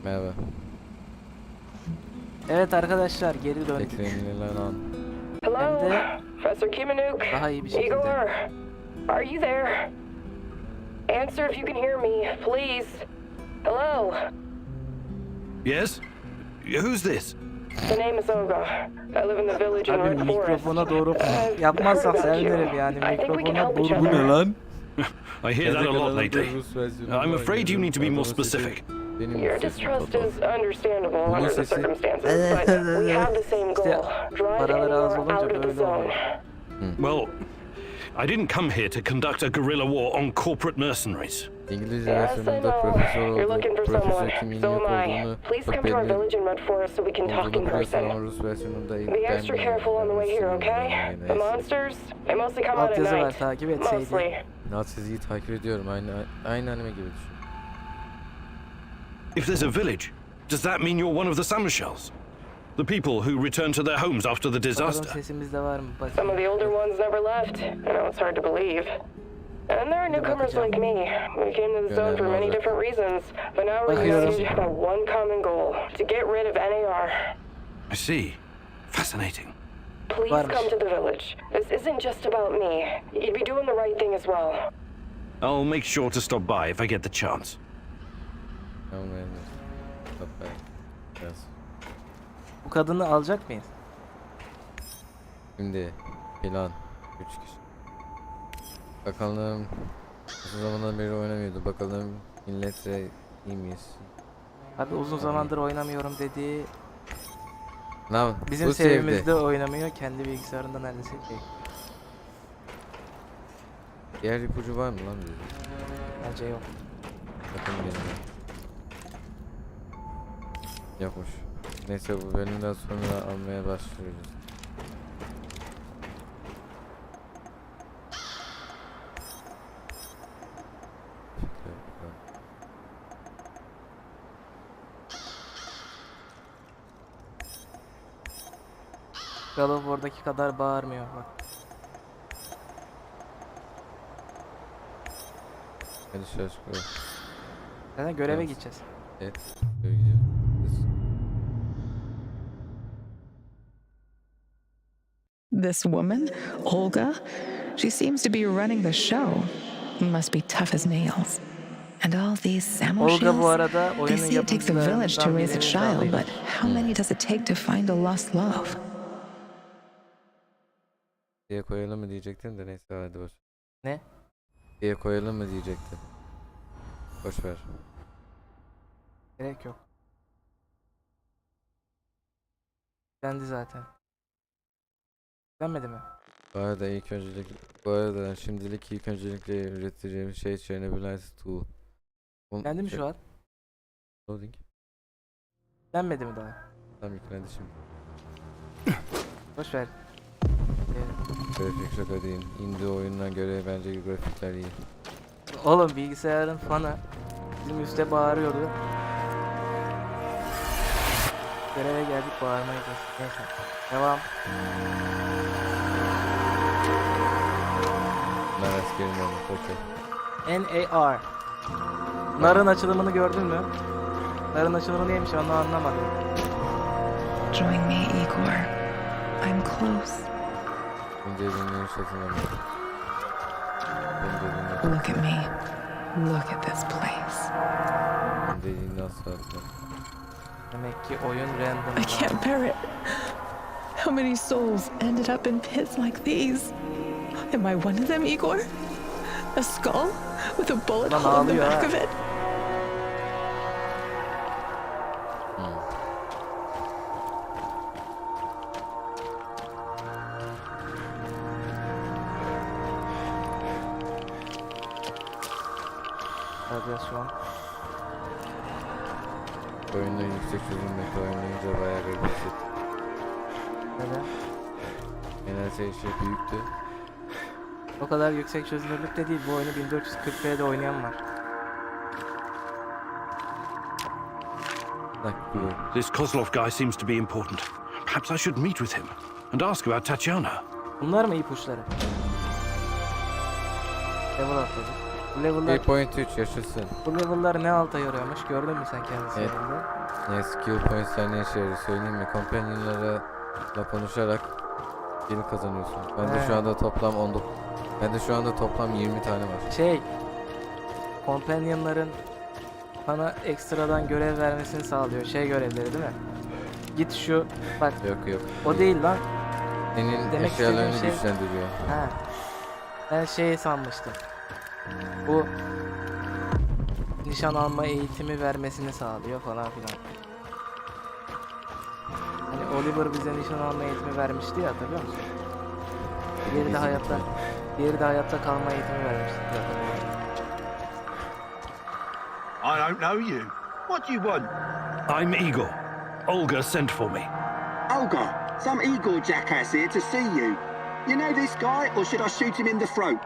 Merhaba. Evet arkadaşlar, geri döndük. Hello, Professor Kimanuk. Daha iyi bir şekilde. Igor, are you there? Answer if you can hear me, please. Hello. Yes? Who's this? The name is Olga. I live in the village in Abi Red Forest. mikrofona doğru yapmazsak sevinirim yani. Mikrofona doğru. Bu ne lan? I hear that a lot lately. I'm afraid you need to be more specific. Your distrust is understandable under the circumstances, but we have the same goal. Drive anyone out of the zone. Well, I didn't come here to conduct a guerrilla war on corporate mercenaries. İngilizce Yes, I versiyonunda know. profesör You're oldu. looking for Profesör someone. kimin So yok am I. olduğunu Please çok come to our belli village in Red Forest so we can talk olduğunu in biliyorsun ama person. Rus versiyonunda Be extra careful on the way here, okay? The monsters, they mostly come out at Altyazı var, night. takip etseydi. Mostly. Nazi'yi takip ediyorum. Aynı anime gibi düşün. If there's a village, does that mean you're one of the Summershells? The people who return to their homes after the Bakalım disaster? sesimizde var mı? Bak. Some of the older ones never left. I know it's hard to believe. And there are newcomers like me. We came to the zone for many different reasons, but now we're united by one common goal: to get rid of NAR. I see. Fascinating. Please come to the village. This isn't just about me. You'd be doing the right thing as well. I'll make sure to stop by if I get the chance. Tamam biraz. Bu kadını alacak mıyız? Şimdi plan 3 kişi. Bakalım uzun zamandan beri oynamıyordu. Bakalım milletle iyi miyiz? Abi uzun zamandır oynamıyorum dediği Lan bizim bu sevimizde sevdi. oynamıyor. Kendi bilgisayarında neredeyse değil. Diğer ipucu var mı lan bizde? Bence yok. Bakın benim. Yokmuş. Neyse bu bölümden sonra almaya başlıyoruz. God of War'daki kadar bağırmıyor bak. Hadi şöyle çıkalım. Zaten göreve Yes. gideceğiz. Evet. Böyle gidiyoruz. This woman, Olga, she seems to be running the show. Must be tough as nails. And all these Olga bu Samoshils, arada they oyunun say it takes a village to raise a yapımcılarından child, birinin but how many does it take to find a lost love? Diye koyalım mı diyecektim de neyse hadi boş. Ne? Diye koyalım mı diyecektim. Boş ver. Gerek yok. Kendi zaten. Denmedi mi? Bu arada şimdilik ilk öncelikle üreteceğim şey Chernobylite tool. Dendi mi şu an? Loading. Denmedi mi daha? Tam yüklendi şimdi. Boş ver. Grafik şaka değil. Indie oyununa göre bence grafikler iyi. Oğlum bilgisayarın fanı bizim üstte bağırıyordu. Göreve geldik, bağırmayı kestik. Neyse. Devam. Ben askerim olmuş. Okey. NAR. Narın açılımını gördün mü? Narın açılımı neymiş onu anlamadım. Join me, Igor. I'm close. Look at me. Look at this place. Demek ki oyun random. I can't bear it. How many souls ended up in pits like these? Am I one of them, Igor? A skull with a bullet hole in the back of it? Radyasyon. Oyunda yüksek çözünürlükte oynayınca bayağı garip hissettim. Neden? Genelde şey büyüktü. O kadar yüksek çözünürlükte değil. Bu oyunu 1440p'de oynayan var. This Kozlov guy seems to be important. Perhaps I should meet with him and ask about Tatiana. Bunlar mı ipuçları? Level atladık. Bu level'lar... 1.3 yaşasın. Bu level'lar ne alta yoruyormuş? Gördün mü sen kendisi? Evet. Ne skill points'ler ne işe yarıyor söyleyeyim mi? Companion'larla konuşarak skill kazanıyorsun. Bende şu anda toplam 19. Bende şu anda toplam 20 tane var. Companion'ların sana ekstradan görev vermesini sağlıyor. Görevleri değil mi? Git şu bak. Yok. O değil lan. Senin Demek eşyalarını istediğim güçlendiriyor. Ha. Ben sanmıştım. Bu nişan alma eğitimi vermesini sağlıyor falan filan. Hani Oliver bize nişan alma eğitimi vermişti ya, hatırlıyor musun? Diğeri de hayatta kalma eğitimi vermişti. I don't know you. What do you want? I'm Igor. Olga sent for me. Olga, some Igor jackass here to see you. You know this guy, or should I shoot him in the throat?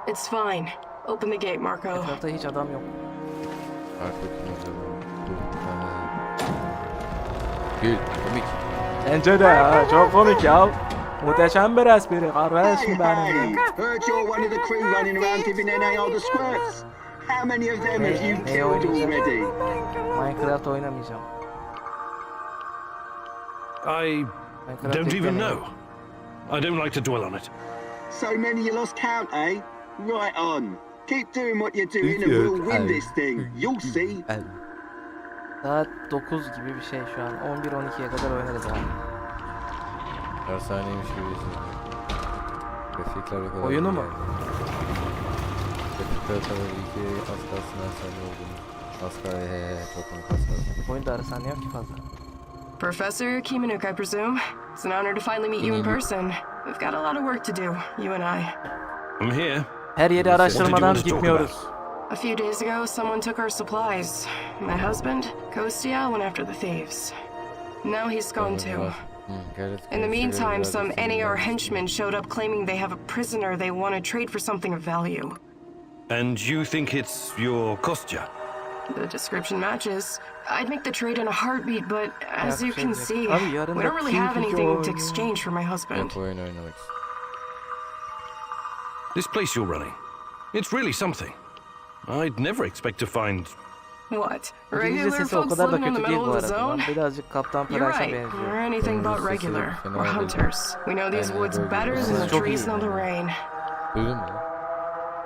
It's fine. Open the gate, Marco. Etrafta hiç adam yok. Gül, komik. Bence de ya, çok komik ya. Muhteşem bir espri kardeşim benim. Heard you're one of the crew running around giving NAR the squirts. How many of them have you killed already? Minecraft oynamayacağım. I don't even know. I don't like to dwell on it. So many you lost count, eh? Right on. Keep doing what you're doing and we'll win this thing. You'll see. Saat 9 gibi bir şey şu an. 11-12'ye kadar oynarız abi. Efsaneymiş gibi düşünüyorum. Grafikler o kadar. Oyunu mu? Grafikler tabii ki az kalsın efsane olduğunu. Az kalsın, çok komik az kalsın. Oyunda arasane yok ki fazla. Professor Kiminuk, I presume. It's an honor to finally meet you in person. We've got a lot of work to do, you and I. I'm here. Her yeri araştırmadan gitmiyoruz. A few days ago, someone took our supplies. My husband, Kostya, went after the thieves. Now he's gone too. In the meantime, some NAR henchmen showed up claiming they have a prisoner they want to trade for something of value. And you think it's your Kostya? The description matches. I'd make the trade in a heartbeat, but as you can see, we don't really have anything to exchange for my husband. This place you're running, it's really something. I'd never expect to find... What? İngilizce Regular sesi o folks kadar da living in the kötü değil middle bu of the arada. zone? Birazcık Kaptan You're Price'a right. benziyor. We're anything but regular. We're hunters. We know these woods better than the trees know the rain. Bölüm mü?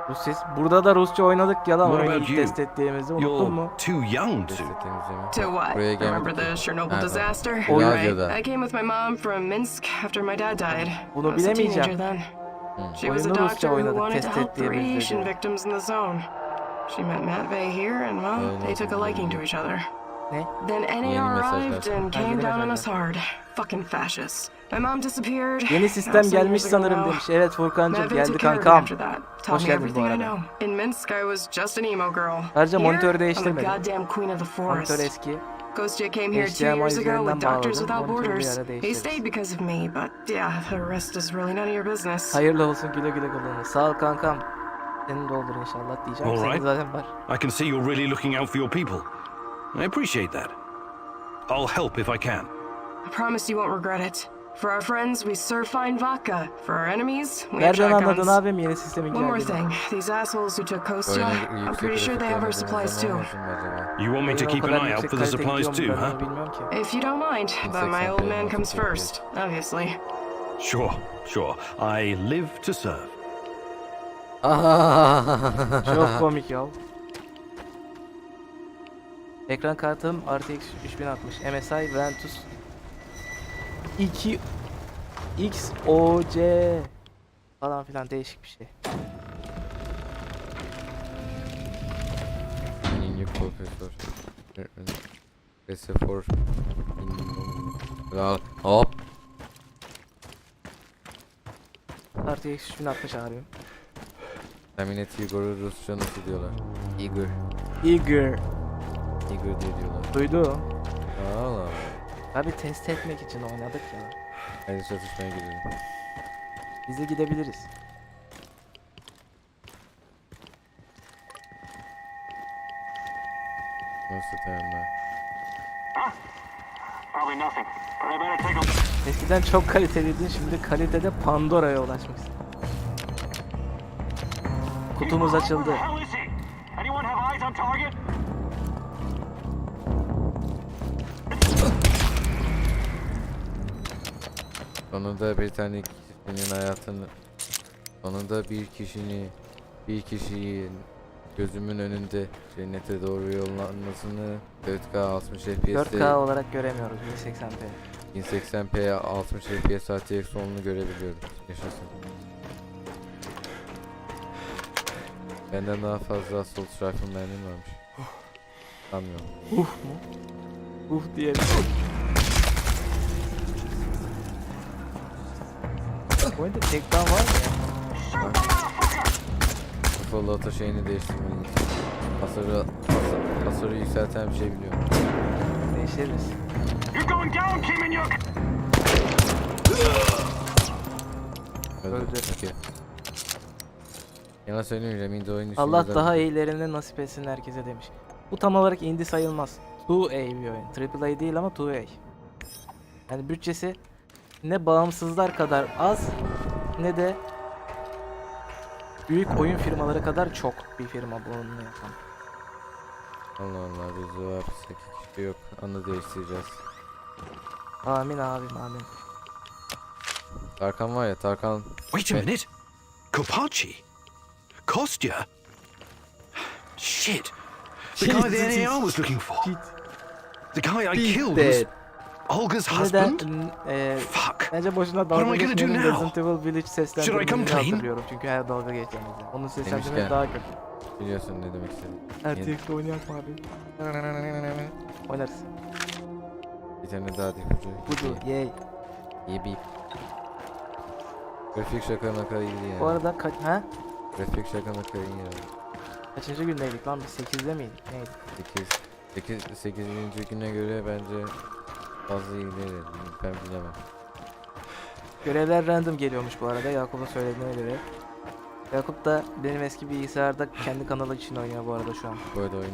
Bu ses burada da Rusça oynadık ya lan, What oyunu about ilk you? test ettiğimizi unuttun mu? You're too young to... To what? Buraya Remember gelmedik. the Chernobyl disaster? O Right. I came with my mom from Minsk after my dad died. I Bunu was a teenager bilemeyeceğim. then. She was a Oyunu Rusça doctor who oynadık wanted to test help the ettiğimizde. radiation victims in the zone. She met Matvey here, and well, they took a liking to each other. Ne? Then NAR arrived and came down on us hard. Fucking fascists. My mom disappeared. Yeni sistem gelmiş sanırım demiş. Evet Furkancığım, Matvey geldi took care of me kankam. after that. Taught Hoş me geldin bu everything I arada. know. In Minsk, I was just an emo girl. Ayrıca Here, monitörü I'm the değiştirmedim. goddamn queen of the Monitör forest. eski. Kostya came here 2 HDMI years ago üzerinden with Doctors bağladım. Without Monitörü bir Borders. ara He değiştiririz. stayed because of me, but yeah, the rest is really none of your business. Hayırlı olsun, güle güle kullanın. Sağ ol kankam. Senin de olur inşallah diyeceğim. All Senin right. zaten var. I can see you're really looking out for your people. I appreciate that. I'll help if I can. I promise you won't regret it. For our friends, we serve fine vodka. For our enemies, we have Nereden anladın shotguns. abim yeni sistemin One more geldiğini? thing. These assholes who took Kostya, Oyunun I'm pretty sure they have our supplies too. You want me to Oyun o keep an kadar eye out yüksek for the kalite supplies gidiyor mu too, ben huh? onu bilmiyorum ki. If you don't mind, but my old man comes first, obviously. Sure, sure. I live to serve. Çok komik ya. Ekran kartım RTX 3060 MSI Ventus 2 XOC falan filan değişik bir şey. Yeni profesör. Resefor. Hop. RTX 3060 abi. Tahmin et Igor'u Rusça nasıl diyorlar? Igor. Eager. Igor diye diyorlar. Duydu. Valla. Abi test etmek için oynadık ya. Hadi çatışmaya gidelim. Biz de gidebiliriz. Nasıl dayanma? Probably nothing, but I better take a... Eskiden çok kaliteliydi, şimdi kalitede Pandora'ya ulaşmışsın. Kutumuz açıldı. Where the hell is he? Anyone have eyes on target? Sonunda bir tane kişinin hayatını, sonunda bir kişinin gözümün önünde cennete doğru yollanmasını 4K 60 FPS'te 4K olarak göremiyoruz 1080p. 1080p 60 FPS RTX sonunu görebiliyorum. Yaşasın. Benden daha fazla assault rifle mermim varmış. Sanmıyorum. Mu? Diye bir şey. Bu oyunda takedown var mı ya? Full auto şeyini değiştirmeliyiz. Hasarı yükselten bir şey biliyorum. Değiştiririz. You're going down, Kim-in-yuk! Öldü. Öldü. Okay. Yalan söylemiyorum. Indie oyun Allah düşünüyor daha zaten. iyilerini nasip etsin herkese demiş. Bu tam olarak indie sayılmaz. 2A bir oyun. AAA değil ama 2A. Yani bütçesi ne bağımsızlar kadar az ne de büyük oyun firmaları kadar çok bir firma bunu yapan. Allah Allah biz o hapisteki kişi yok. Anı değiştireceğiz. Amin abim amin. Tarkan var ya Tarkan. Wait a minute. Kopachi? Kostya? Shit. The guy the NAR was looking for. The guy I killed was Olga's husband? Fuck. Bence boşuna What am dalga I gonna do geçmenin now? Resident Evil Village Should I come seslendirmesini clean? hatırlıyorum çünkü her dalga geçtiğimizde. Onun seslendirmesi Demişken. daha kötü. Biliyorsun ne demek istedim. RTX'de oynayak mı abi? Oynarız. Bir tane daha dipucu. Budu, yay. Yebi. Grafik şaka maka iyi yani. Bu arada Grafik şaka maka iyi yani. kaçıncı gündeydik lan biz 8'de miydik? Neydi? 8. güne göre bence fazla iyi değil. Ben bilemem. Görevler random geliyormuş bu arada Yakup'un söylediğine göre. Yakup da benim eski bilgisayarda kendi kanalı için oynuyor bu arada şu an. Bu arada oyunu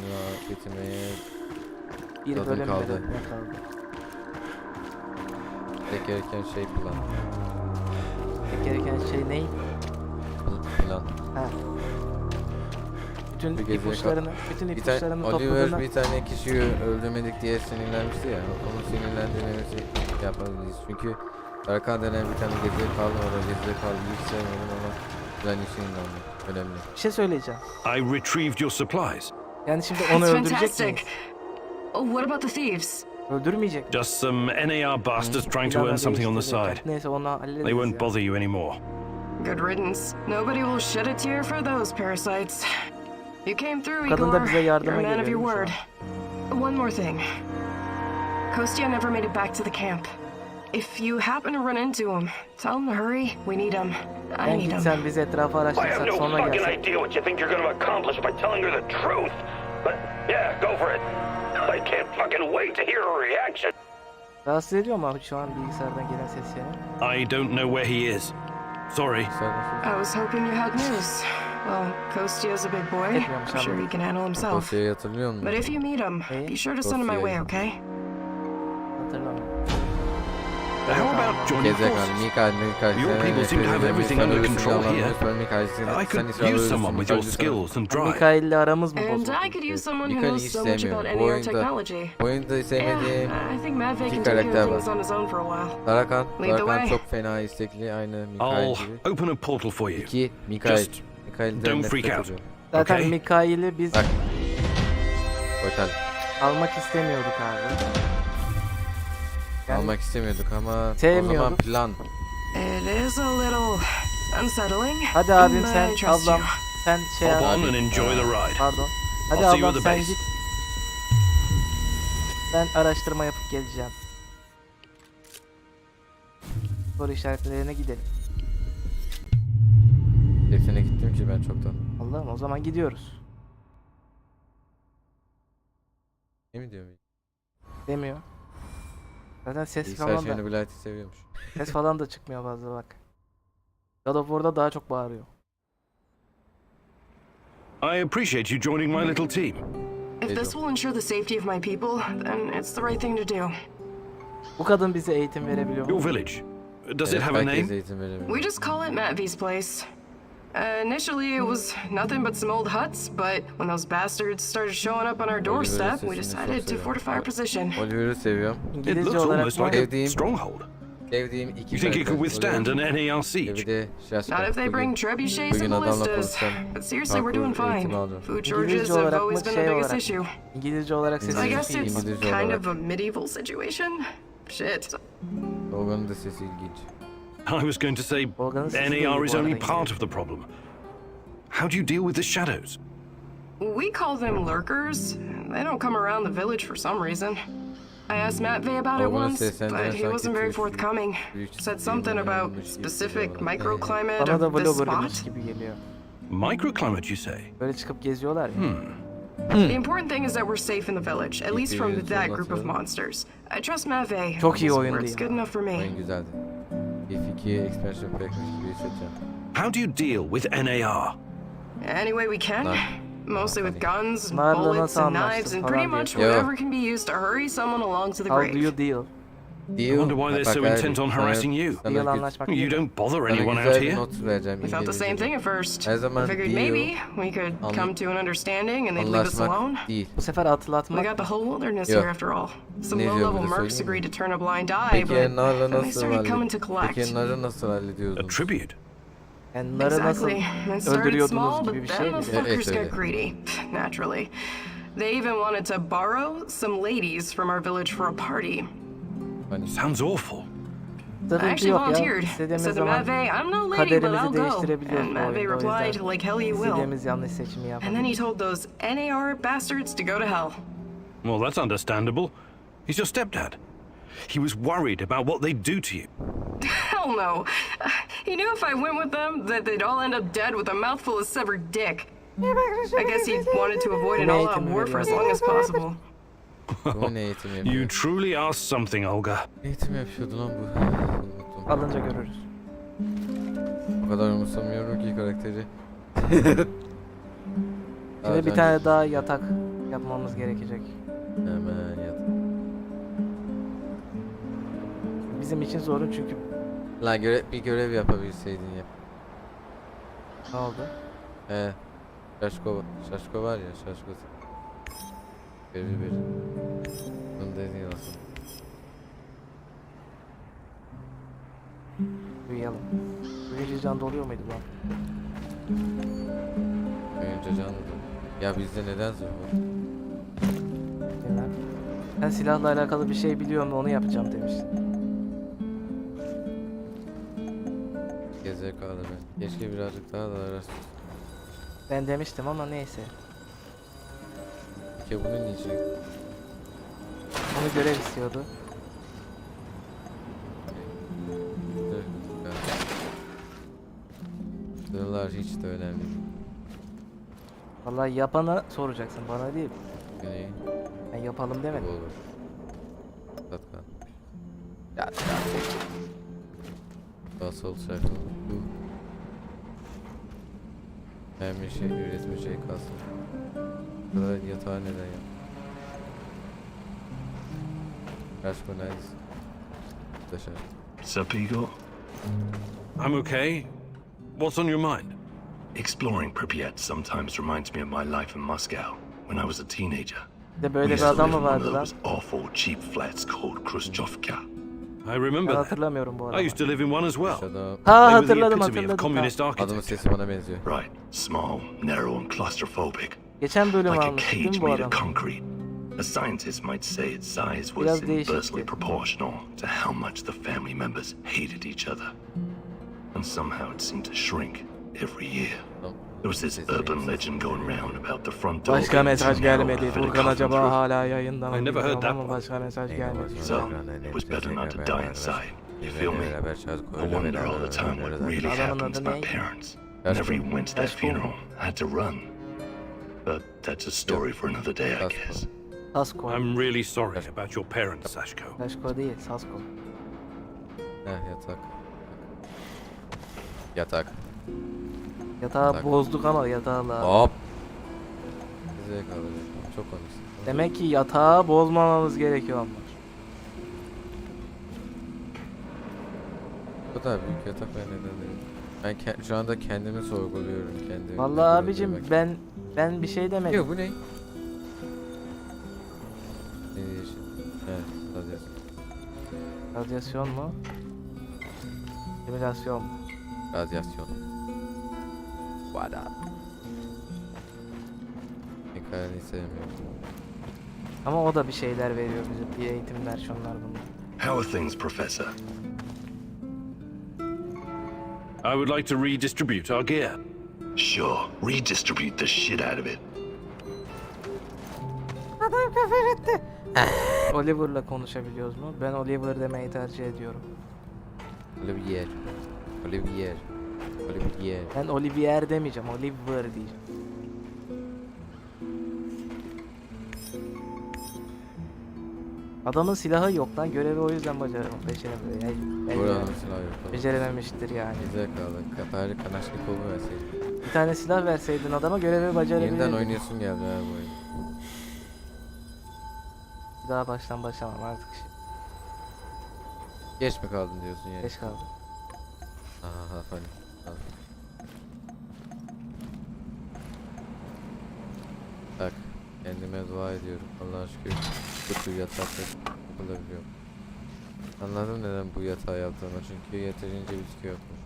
bitirmeye Bir tadım bölüm kaldı. kaldı. kaldı. tek gereken şey plan. Tek gereken şey ne? Plan. Ha. Bütün Bir geziye ipuçlarını, bütün Bir tane ipuçlarını Oliver topladığında bir tane kişiyi öldürmedik diye sinirlenmişti ya. Onu sinirlendirmemizi yapmalıyız. Çünkü Erkan denen bir tane geziye kaldı orada. Geziye kaldı. Hiç sevmedim ama plan işinin önemli. bir şey söyleyeceğim. I retrieved your supplies. Yani şimdi onu That's öldürecek fantastic. miyiz? Oh, what about the thieves? Öldürmeyecek mi? Just some NAR bastards trying to earn something on the side. Neyse onu hallederiz They won't ya. bother you anymore. Good riddance. Nobody will shed a tear for those parasites. You came through, Kadın da Igor. bize yardıma You're a man of your geliyor, word. One more thing. Kostya never made it back to the camp. If you happen to run into him, tell him to hurry. We need him. I Ben need him. gitsen biz etrafı I have araştırsak no sonra fucking gelsek. idea what you think you're gonna accomplish by telling her the truth. But yeah, go for it. I can't fucking wait to hear her reaction. Rahatsız ediyor mu abi şu an bilgisayardan gelen ses seni? I don't know where he is. Sorry. I was hoping you had news. Well, Kostya's a big boy. I'm sure he can handle himself. Dosyayı hatırlıyor musun? But if you meet him, be sure to send him my way, okay? Hatırlamıyorum. How about about joining forces. Your people seem to have everything under control here. I could use someone with your skills and drive. Mikael ile aramız mı And bozuldu? I could use someone who Mikael'i knows hiç so much sevmiyorum. about Bu NAR oyunda, technology. oyunda sevmediğim Yeah, I think Matvey iki can take care karakter of var. things on his own for a while. Tarakan Lead the way. çok fena istekli, aynı Mikael I'll gibi. open a portal for you. 2 Mikael. Just Mikael'den don't nefret freak out. ediyorum. Zaten Okay. Mikael'i biz Bak. Total. almak istemiyorduk abi. Yani Almak istemiyorduk ama o zaman sevmiyorduk. plan. It is a little unsettling. Hadi abim but sen, I trust ablam you. sen şey Hop yap. on and enjoy the ride. Pardon. Hadi I'll see you ablam at the sen base. git. Ben araştırma yapıp geleceğim. Soru işaretlerine gidelim. Hepsine gittim ki ben çoktan. Allah'ım o zaman gidiyoruz. Ne mi diyor? Demiyor. Zaten ses Bilgisayar falan da, Chernobylite'i seviyormuş. ses falan da çıkmıyor fazla bak. God of War'da daha çok bağırıyor. I appreciate you joining my little team. If this will ensure the safety of my people, then it's the right thing to do. Bu kadın bize eğitim verebiliyor mu? Your village. Does it have a herkes name? eğitim verebilir. We just call it Matvey's place. Initially, it was nothing but some old huts, but when those bastards started showing up on our doorstep, we decided to fortify our position. Oliver'ı seviyorum. It İngilizce looks olarak almost mı? like a Sevdiğim- stronghold. Sevdiğim iki You think it could withstand an NAR Bir siege? de Şaşka. Not if they bring trebuchets bugün and adamla ballistas. konuşacağım. But seriously, we're doing Parkur fine. eğitimi alacağım. Food shortages İngilizce have olarak always mı been the şey biggest olarak? issue. İngilizce olarak So I sesini guess duyayım. it's İngilizce kind olarak. of a medieval situation. Shit. Logan'ın da sesi ilginç. I was going to say Organın sesi değil NAR bu is arada only İngilizce. part of the problem. How do you deal with the shadows? We call them lurkers. They don't come around the village for some reason. I asked Matvey about it Organın once, seslendiren but he wasn't very sanki forthcoming. büyük Said something bir about olmuş gibi specific geliyor. microclimate Bana da of this vlogger'mış spot. gibi geliyor. Microclimate, you say? Böyle çıkıp geziyorlar ya. The important thing is that we're safe in the village, at least from İyi, that group of anlatıyorum. monsters. I trust Matvey. Çok iyi His oyundu word's ya. good enough for me. Oyun güzeldi. F2 expansion pack'miş gibi hissedeceğim. How do you deal with NAR? Any way we can. Nah. Mostly with guns, Narla bullets, nasıl and anlaştın knives, and falan pretty diye. much Yo. whatever can be used to hurry someone along to the How do you grave. deal? I wonder why they're so intent on harassing you. Deal anlaşmak You değil. don't bother Sana anyone out güzel bir here. not vereceğim. We thought the same İngilizce'de. thing at first. Her We zaman figured deal, maybe we could come to an understanding and they'd leave us alone. anlaşmak değil. Bu sefer We atlatmak. got the whole wilderness Yo. here after all. Some Ne diyor low-level burada, mercs söyleyeyim mi? agreed to turn a blind eye, Peki narla but then they nasıl started coming to hallediyorsunuz? collect. Peki narı nasıl A hallediyorsunuz? tribute. Yani narı nasıl Exactly. It started öldürüyordunuz small, gibi but bir then şey the mi? fuckers öyle. got greedy. Naturally. They even wanted to borrow some ladies from our village for a party. Hani Sounds awful. I Sıkıntı actually yok ya. volunteered. İstediğimiz Said to zaman Matvey, I'm no lady, but kaderimizi I'll go. değiştirebiliyoruz And bu Matvey oyunda. O replied, yüzden like hell you will. istediğimiz yanlış seçimi And yapalım. then he told those NAR bastards to go to hell. Well, that's understandable. He's your stepdad. He was worried about what they'd do to you. Hell no. He knew if I went with them that they'd all end up dead with a mouthful of severed dick. I guess he wanted to avoid an all-out war for as long as possible. bu ne eğitim yapıyor? You truly are something, Olga. Eğitim yapıyordu lan bu. Unuttum. Alınca görürüz. O kadar umursamıyorum ki karakteri. Şimdi bir tane daha yatak yapmamız gerekecek. Hemen yat. Bizim için sorun çünkü Lan bir görev yapabilseydin ya. ne oldu? Şaşko var ya, şaşko. Görevi verin. Bunu dediğin olsun. Uyuyalım. Uyuyunca can doluyor muydu lan? Önce canlıdır. Ya bizde neden zırh var? Bilmem. Ben silahla alakalı bir şey biliyorum onu yapacağım demiştin. Gezek kaldı ben. Keşke birazcık daha da araştırsın. Ben demiştim ama neyse. Peki bunun niçin? Onu görev istiyordu. Zırhlar hiç de önemli değil. Vallahi yapana soracaksın bana değil. Yani Ben yapalım bu demedim. olur. Tatkan. Ya, Sağ sol sayfa. Bu. Hem bir şey üretme şey kalsın. Burada yatağı neden yap? Kaç bu neredesin? Dışarı. Sup, Igor? I'm okay. What's on your mind? Exploring Pripyat sometimes reminds me of my life in Moscow when I was a teenager. De böyle bir adam mı vardı lan? Those awful cheap flats called Khrushchevka. I remember Ben that. hatırlamıyorum bu I adamı. used to live in one as well. Şurada Ha They were the hatırladım epitome of hatırladım. communist Ha. adamın architecture. sesi bana benziyor. Right, small, narrow, and claustrophobic. Geçen bölüm Like a almıştık değil cage mi bu made adam? of concrete. A scientist might say its size Biraz was değişikti. inversely proportional to how much the family members hated each other. And somehow it seemed to shrink every year. There was this urban legend going round about the front door. Başka mesaj being too narrow gelmedi. for the Furkan coffin acaba through. hala yayında mı? I never heard bilmiyorum that ama one. başka mesaj gelmedi. So it was better not to die inside. You feel me? I wonder all the time what really happened to my parents. Whenever he went to that funeral, I had to run. But that's a story for another day, I guess. Sasko. I'm really sorry about your parents, Sashko. Sasko değil, Sasko. Yatak. Yatak. Yatağı Tak. bozduk ama yatağı la. Hop. Bize kalacak. Çok komiksin. Demek ki yatağı bozmamamız gerekiyor onlar. Bu da büyük yatak ben neden değil. Ben şu anda kendimi sorguluyorum kendimi. Vallahi abicim ben bir şey demedim. Yok bu ne? Ne diyorsun? Evet, radyasyon. Radyasyon mu? Simülasyon mu? Radyasyon. Vada. Hikayeyi sevmiyorum. Ama o da bir şeyler veriyor bize. Bir eğitimler şunlar bunlar. How are things, Professor? I would like to redistribute our gear. Sure, redistribute the shit out of it. Oliver'la konuşabiliyoruz mu? Ben Oliver demeyi tercih ediyorum. Olivier. Olivier. Olivier. Ben Olivier demeyeceğim, Oliver diyeceğim. Adamın silahı yok lan, görevi o yüzden beceremiyor. Buranın silahı yok. Becerememiştir yani. Bize kaldı. Bari kanaşlık kolu verseydin. Bir tane silah verseydin adama görevi becerebilirdi. Yeniden oynuyorsun geldi ha bu oyun. Daha baştan başlamam artık. Geç mi kaldın diyorsun yani? Geç kaldım. Aha funny. Tak. Kendime dua ediyorum. Allah'a şükür. Bu yatakta yapılabiliyor. Anladım neden bu yatağı yaptığımı. Çünkü yeterince bitki yokmuş.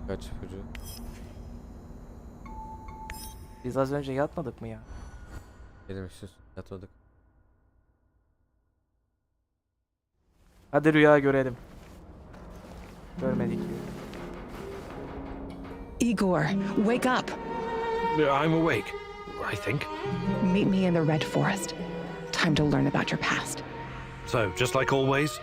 Kaç ipucu? Biz az önce yatmadık mı ya? Elim sus. Yatmadık. Hadi rüya görelim. Görmedik. Igor, wake up. I'm awake, I think. Meet me in the Red Forest. Time to learn about your past. So, just like always?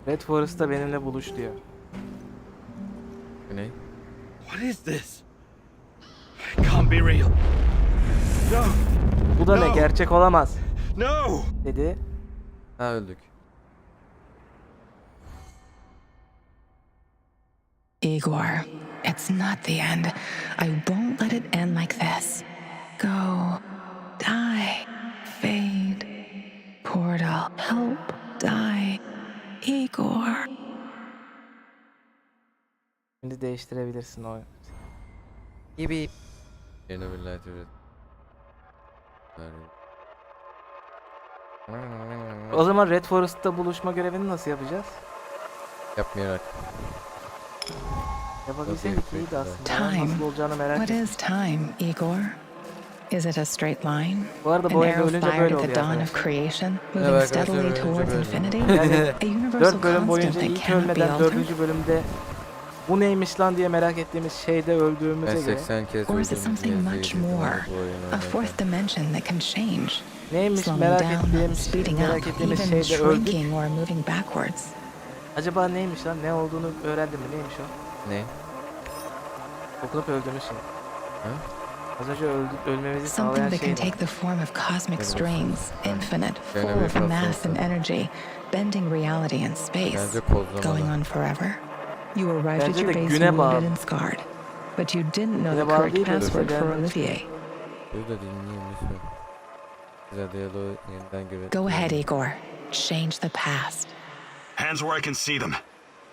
Red Forest'ta benimle buluş diyor. Ne? What is this? It can't be real. No! Bu da ne? No. Gerçek olamaz. No! Dedi. Ha öldük. Igor, it's not the end. I won't let it end like this. Go, die, fade, portal, help, die, Igor. Şimdi değiştirebilirsin o. Gibi. Chernobylite üret. O zaman Red Forest'ta buluşma görevini nasıl yapacağız? Yapmayarak. Yapabilseydik iyiydi aslında. Time. Nasıl olacağını merak What ettim. is time, Igor? Is it a straight line? Bu arada An bu oyunda arrow ölünce fired böyle at the oluyor dawn of arkadaşlar. creation, moving arkadaşlar, steadily ölünce towards böyle. infinity? Yani A universal 4 bölüm constant boyunca that ilk cannot be ölmeden altered? 4. bölümde bu neymiş lan diye merak ettiğimiz şeyde Ben öldüğümüze göre 80 kez Or is it öldüm something diye much izledim more? bu oyunu A oynarken. fourth dimension that can change, neymiş slowing merak down, ettiğimiz speeding merak up, ettiğimiz even şeyde öldük. shrinking or moving backwards. Acaba neymiş lan? Ne olduğunu öğrendin mi? Neymiş o? Ne? Okunup öldüğümüz şey. Ha? Az önce ölmemizi Something sağlayan that şey can ne? take the form of cosmic strings, infinite, full Chernobylite of mass and olsa. energy, bending reality and space, Bence kozlamalı. going on forever. You arrived at Bence your de base güne bağlı. wounded and scarred, but you didn't know Güne the bağlı correct değil de password for öfkeden- Olivier. Burada dinleyeyim lütfen. Size diyaloğu yeniden görelim. Go ahead, Igor. Change the past. Hands where I can see them.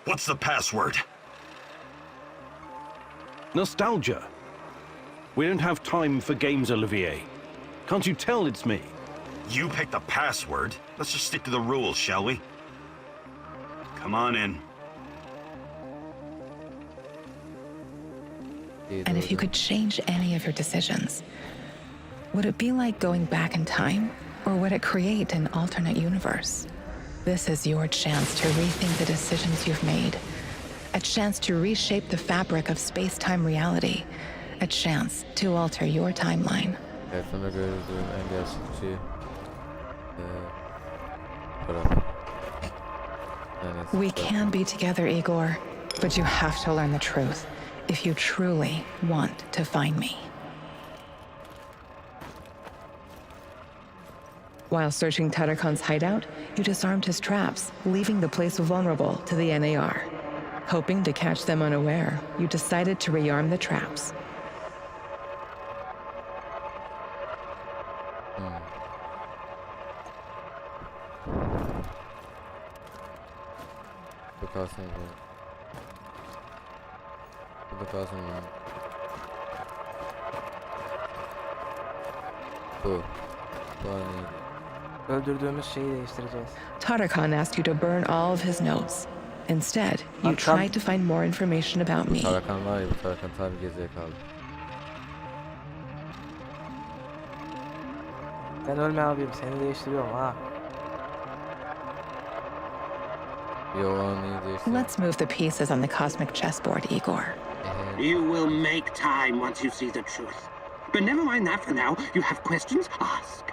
What's the password? Nostalgia. We don't have time for games, Olivier. Can't you tell it's me? You picked the password. Let's just stick to the rules, shall we? Come on in. And if you could change any of your decisions, would it be like going back in time, or would it create an alternate universe? This is your chance to rethink the decisions you've made. A chance to reshape the fabric of space-time reality. A chance to alter your timeline. Evet, sonra gördüğüm en gerçekçi taraf. We can be together, Igor, but you have to learn the truth if you truly want to find me. While searching Tarakan's hideout, you disarmed his traps, leaving the place vulnerable to the NAR. Hoping to catch them unaware, you decided to rearm the traps. Bu kalsın bu. Bu da kalsın bu. Bu. Bu an iyi. Öldürdüğümüz şeyi değiştireceğiz. Tarakan asked you to burn all of his notes. Instead, you tried to find more information about me. Tarakan var ya, bu Tarakan tabi geziye kaldı. Ben ölme abim, seni değiştiriyorum ha. Yo, an iyi değişti. Let's move the pieces on the cosmic chessboard, Igor. You will make time once you see the truth. But never mind that for now. You have questions? Ask.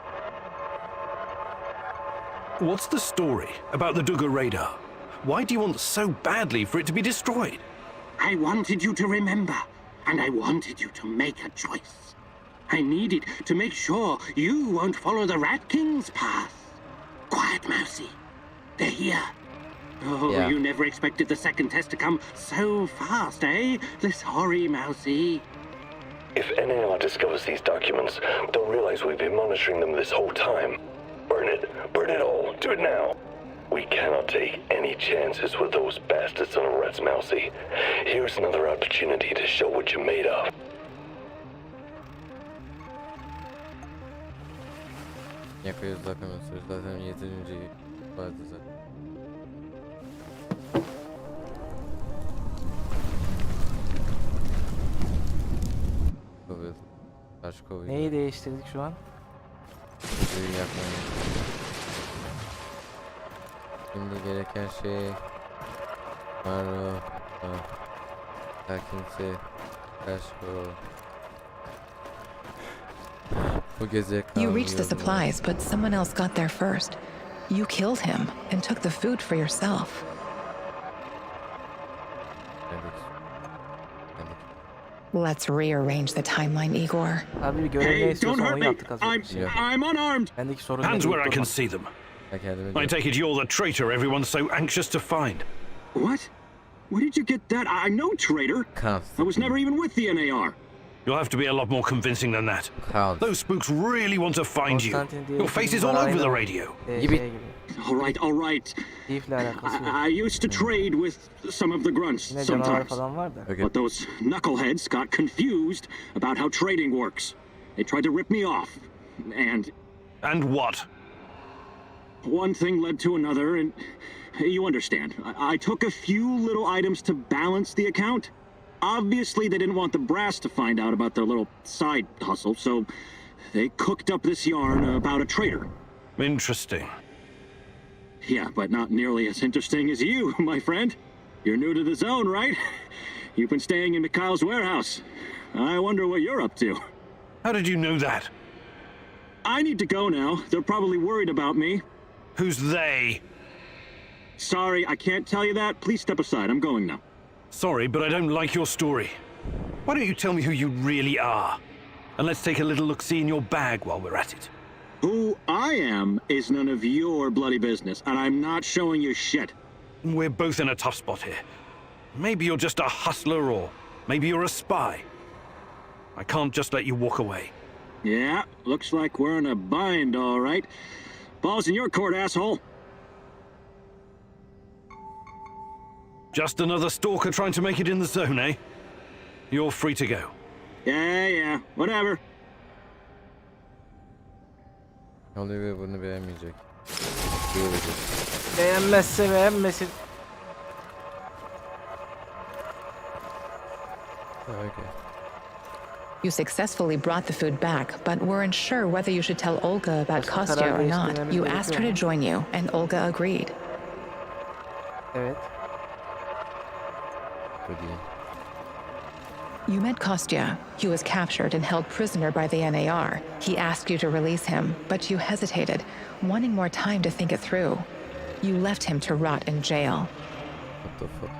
What's the story about the Duga radar? Why do you want so badly for it to be destroyed? I wanted you to remember, and I wanted you to make a choice. I needed to make sure you won't follow the Rat King's path. Quiet, Mousy. They're here. Oh, Yeah. You never expected the second test to come so fast, eh? Sorry, Mousy. If NAR discovers these documents, they'll realize we've been monitoring them this whole time. Burn it all, do it now. We cannot take any chances with those bastards on Rats, Mousy. Here's another opportunity to show what you're made of. Yakıyoruz zaten yeterince vardı zaten. Kovil. Taş kovil. Neyi değiştirdik şu an? Videoyu yapmayı. Şimdi gereken şey Maro, kimse Kaşko. Bu geziye You reached the supplies, but someone else got there first. You killed him and took the food for yourself. Let's rearrange the timeline, Igor. Abi bir görev ne Hey, don't istiyorsa hurt onu me. yaptık az önce. I'm unarmed. Bendeki sorun Hands ne? where I can Durma. see them. kendime I take it you're the traitor everyone's so anxious to find. What? Where did you get that? I know, traitor. I was never even with the NAR. You'll have to be a lot more convincing than that. Count. Those spooks really want to find you. Konstantin diye Your face is bir all var, over the aynı, radio. Gibi. Şey gibi. All right. Thief'le alakası yok. I used to trade with some of the grunts Yine canavar sometimes. falan var da. Okay. But those knuckleheads got confused about how trading works. They tried to rip me off. And what? One thing led to another, and you understand. I took a few little items to balance the account. Obviously, they didn't want the brass to find out about their little side hustle, so they cooked up this yarn about a traitor. Interesting. Yeah, but not nearly as interesting as you, my friend. You're new to the zone, right? You've been staying in Mikhail's warehouse. I wonder what you're up to. How did you know that? I need to go now. They're probably worried about me. Who's they? Sorry, I can't tell you that. Please step aside. I'm going now. Sorry, but I don't like your story. Why don't you tell me who you really are? And let's take a little look-see in your bag while we're at it. Who I am is none of your bloody business, and I'm not showing you shit. We're both in a tough spot here. Maybe you're just a hustler, or maybe you're a spy. I can't just let you walk away. Yeah, looks like we're in a bind, all right. Ball's in your court, asshole. Just another stalker trying to make it in the zone, eh? You're free to go. Yeah, whatever. Olivia bunu beğenmeyecek. Beğenmezse beğenmesin. Okay. You successfully brought the food back, but weren't sure whether you should tell Olga about Kostya or not. You asked her to join you, and Olga agreed. Evet. Bu değil. You met Kostya. He was captured and held prisoner by the NAR. He asked you to release him, but you hesitated, wanting more time to think it through. You left him to rot in jail. What the fuck?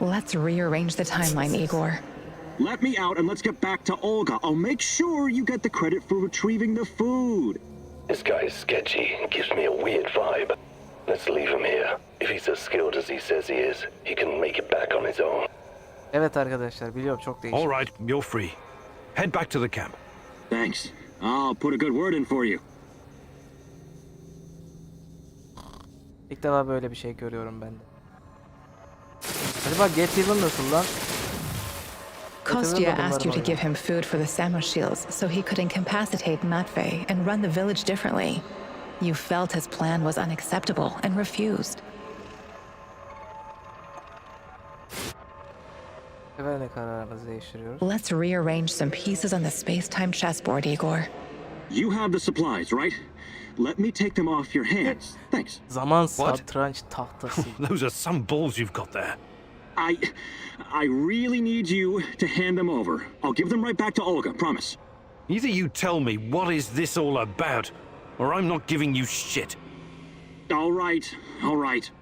Let's rearrange the timeline, Igor. Let me out and let's get back to Olga. I'll make sure you get the credit for retrieving the food. This guy is sketchy and gives me a weird vibe. Let's leave him here. If he's as skilled as he says he is, he can make it back on his own. Evet arkadaşlar, biliyorum çok değişik. All right, you're free. Head back to the camp. Thanks. I'll put a good word in for you. İlk defa böyle bir şey görüyorum ben de. Acaba Get Even nasıl lan? Kostya asked you to give him food for the Samoshils so he could incapacitate Matvey and run the village differently. You felt his plan was unacceptable and refused. Ne kararımızı değiştiriyoruz? Let's rearrange some pieces on the space-time chessboard, Igor. You have the supplies, right? Let me take them off your hands. Thanks. Zaman satranç tahtası. Those are some balls you've got there. I really need you to hand them over. I'll give them right back to Olga, promise. Either you tell me what is this all about, or I'm not giving you shit. All right.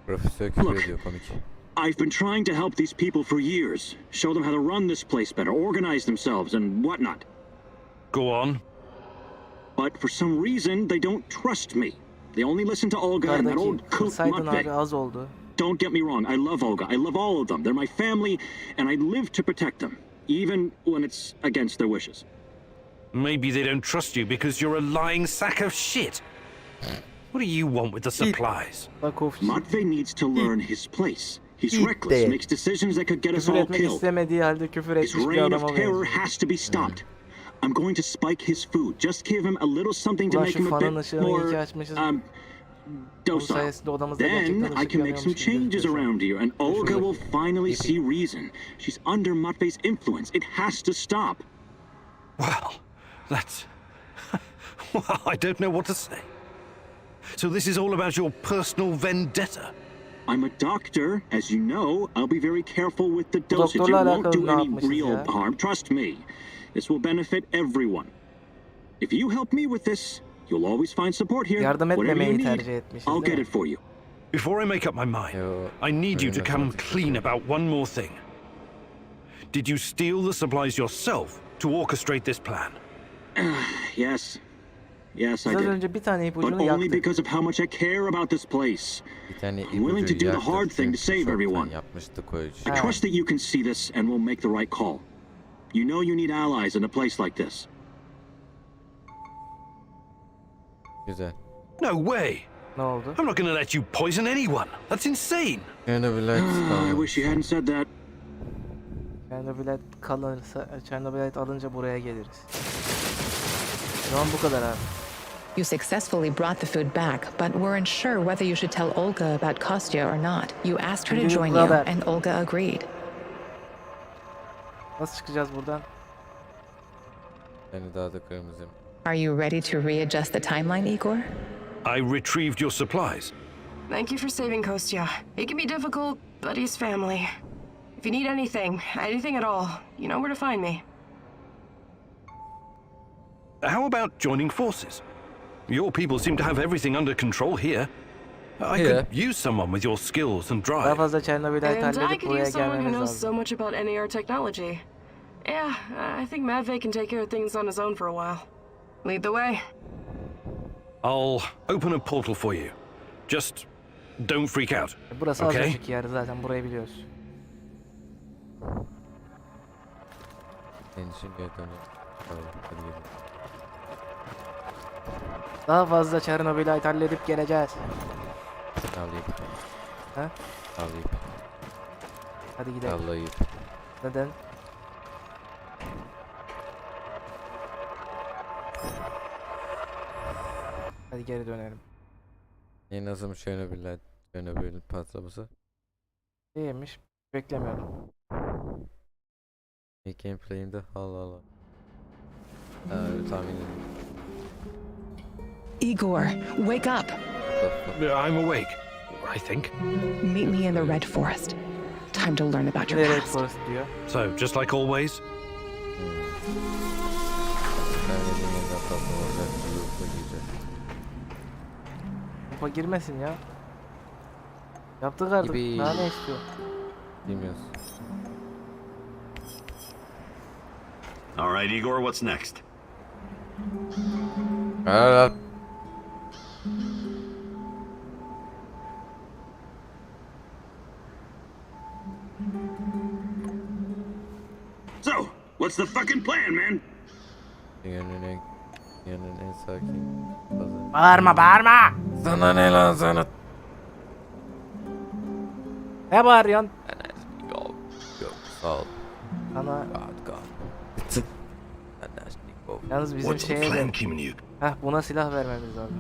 Profesör küfür ediyor, komik. I've been trying to help these people for years. Show them how to run this place better, organize themselves, and whatnot. Go on. But for some reason, they don't trust me. They only listen to Olga and that old kook Kırsaydın abi Matvey. az oldu. Don't get me wrong, I love Olga. I love all of them. They're my family, and I live to protect them, even when it's against their wishes. Maybe they don't trust you because you're a lying sack of shit. What do you want with the supplies? Bak of. Matvey needs to learn his place. He's reckless, makes decisions that could get us Küfür all etmek killed. istemediği halde küfür His etmiş bir reign adama of terror benziyor. has to be stopped. I'm going to spike his food. Just give him a little something to Ulan make şu him a fanın bit ışığını iyi ki more açmışız. docile. sayesinde odamızda Then gerçekten I ışık can make some yanıyormuş gibi changes gözüküyor. around you, and Olga will finally see reason. She's under Matvey's influence. It has to stop. Well, that's... well, I don't know what to say. So this is all about your personal vendetta? I'm a doctor, as you know. I'll be very careful with the dosage. It Doktorla won't do alakalı ne any yapmışız real ya? harm. Trust me. This will benefit everyone. If you help me with this, you'll always find support here. Yardım Whatever you etmemeyi need, tercih etmişiz, I'll değil get mi? it for you. Before I make up my mind, Yo, I need you to öyle come nasıl clean about one more thing. Did you steal the supplies yourself to orchestrate this plan? Yes. Yes, I Biraz did. önce bir tane But ipucunu only yaktık. because of how much I care about this place. Bir tane I'm willing to do the hard thing to save everyone. Yapmıştık o işi. I trust that you can see this and will make the right call. You know you need allies in a place like this. Güzel. No way! Ne oldu? I'm not gonna let you poison anyone. That's insane. I wish you hadn't said that. Chernobylite kalırsa, Chernobylite alınca buraya geliriz. Şu an bu kadar abi. You successfully brought the food back, but weren't sure whether you should tell Olga about Kostya or not. You asked her to join you, and Olga agreed. Nasıl çıkacağız buradan? Beni daha da kırmızı. Are you ready to readjust the timeline, Igor? I retrieved your supplies. Thank you for saving Kostya. It can be difficult, but he's family. If you need anything at all, you know where to find me. How about joining forces? Your people seem to have everything under control here. I could use someone with your skills and Daha drive. fazla Chernobylite And I halledip could buraya use someone who gelmemiz knows lazım. so much about NAR technology. Yeah, I think Matvey can take care of things on his own for a while. Lead the way. I'll open a portal for you. Just Don't freak out. Burası az Okay. önceki yer zaten, burayı biliyoruz. Senin için geri dönüyorum. Hadi gidelim. Daha fazla Chernobylite halledip geleceğiz. Alayım. Ha? Alayım. Hadi gidelim. Alayım. Neden? Hadi geri dönelim. Yeni nasıl Chernobyl patlaması? İyiymiş. Beklemiyordum. İlk gameplay'imde Allah Allah. Tahmin edin. Igor, wake up. I'm awake, I think. Meet me in the Red Forest. Time to learn about your Red past. Forest diyor. So, just like always? Kupa girmesin ya. Yaptık artık. Gibi. Daha ne istiyor? Bilmiyoruz. All right, Igor, what's next? So, what's the fucking plan, man? Dünyanın en sakin pazarı. Bağırma bağırma. Sana ne lan sana? Ne bağırıyorsun? Yok sağ ol. Ana. God. Yalnız bizim What's the şeye plan, de... Kiminiuk? Buna silah vermemiz lazım.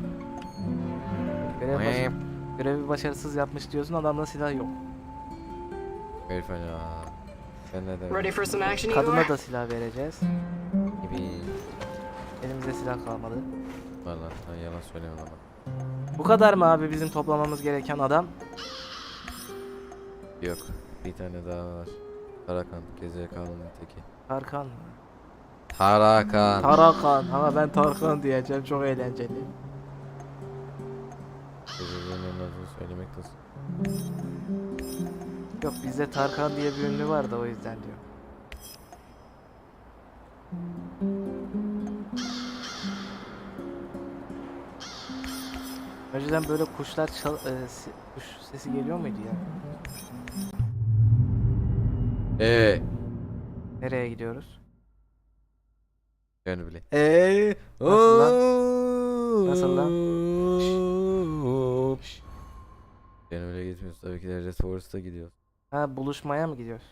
Görevi başarısız yapmış diyorsun, adamda silah yok. Herif ya. Sen ne demek? Ready for some action, Kadına Igor? da silah vereceğiz. Gibi. Elimizde silah kalmadı. Valla yalan söyleme ama. Bu kadar mı abi bizim toplamamız gereken adam? Yok. Bir tane daha var. Tarakan. Gezekalının teki. Tarkan mı? Tarakan. Tarakan. Ama ben Tarkan diyeceğim, çok eğlenceli. Gezegenin adını söylemek nasıl? Yok, bizde Tarkan diye bir ünlü var da o yüzden diyor. Önceden böyle kuşlar kuş sesi geliyor muydu ya? Nereye gidiyoruz? Yani bile. Nasıl lan? Nasıl lan? Yani öyle gitmiyoruz. Tabii ki de Red Forest'a gidiyoruz. Ha, buluşmaya mı gidiyoruz?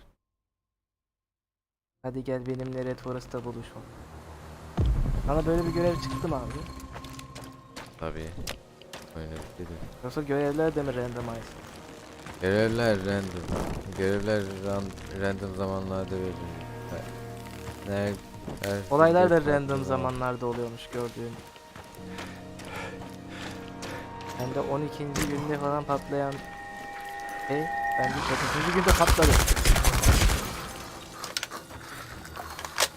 Hadi gel benimle Red Forest'ta buluşalım. Sana böyle bir görev çıktı mı abi? Tabii. Oynadık dedim. Yoksa görevler de mi randomize? Görevler random. Görevler random zamanlarda veriliyor. Olaylar da random zamanlarda oluyormuş gördüğüm. Hem de 12. günde falan patlayan şey, bence 9. günde patladı.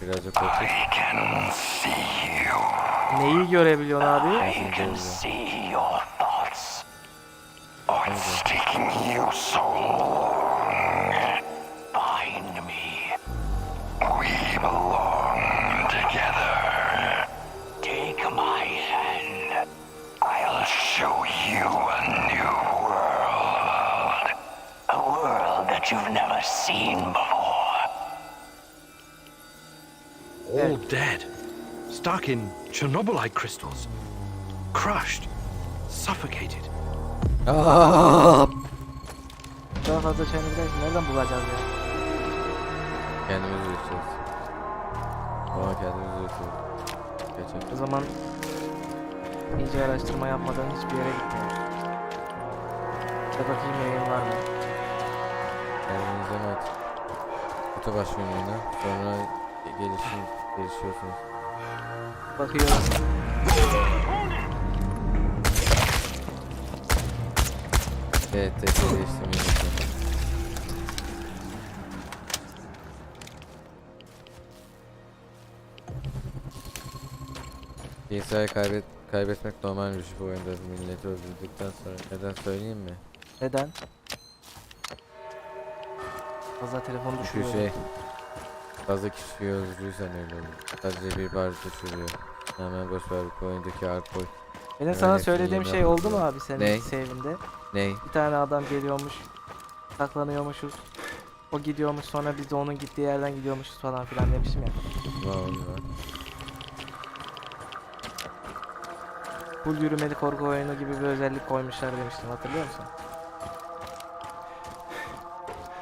Birazcık korktuk. Neyi görebiliyorsun abi? See your thoughts. What's taking you so long? Find me. We belong together. Take my hand. I'll show you a new world. A world that you've never seen before. All dead. Stuck in Chernobylite crystals. Crushed. Suffocated. Daha fazla Chernobylite nereden bulacağız ya? Kendimiz üreteceğiz. Ama kendimiz üretiyoruz. Geçen. O zaman iyice araştırma yapmadan hiçbir yere gitmiyoruz. Bir bakayım yayın var mı? Kendinizden at. Kutu başlığına. Sonra gelişiyorsunuz. Bakıyorum. Evet, değiştirmeyi unutmayın. İnsa'yı kaybetmek normalmiş bu oyunda. Milleti öldürdükten sonra. Neden söyleyeyim mi? Neden? Fazla telefon Çünkü düşüyor. fazla kişiyi öldürürsen öyle olur. Sadece bir bar düşürüyor. Hemen boşver bu oyundaki alkol. Benim Evet, sana hepsini söylediğim yeni şey oldu mu yaptım. abi senin Ne? save'inde? Ney? Bir tane adam geliyormuş. Saklanıyormuşuz. O gidiyormuş, sonra biz de onun gittiği yerden gidiyormuşuz falan filan demiştim ya. Var. Full yürümeli korku oyunu gibi bir özellik koymuşlar demiştim, hatırlıyor musun?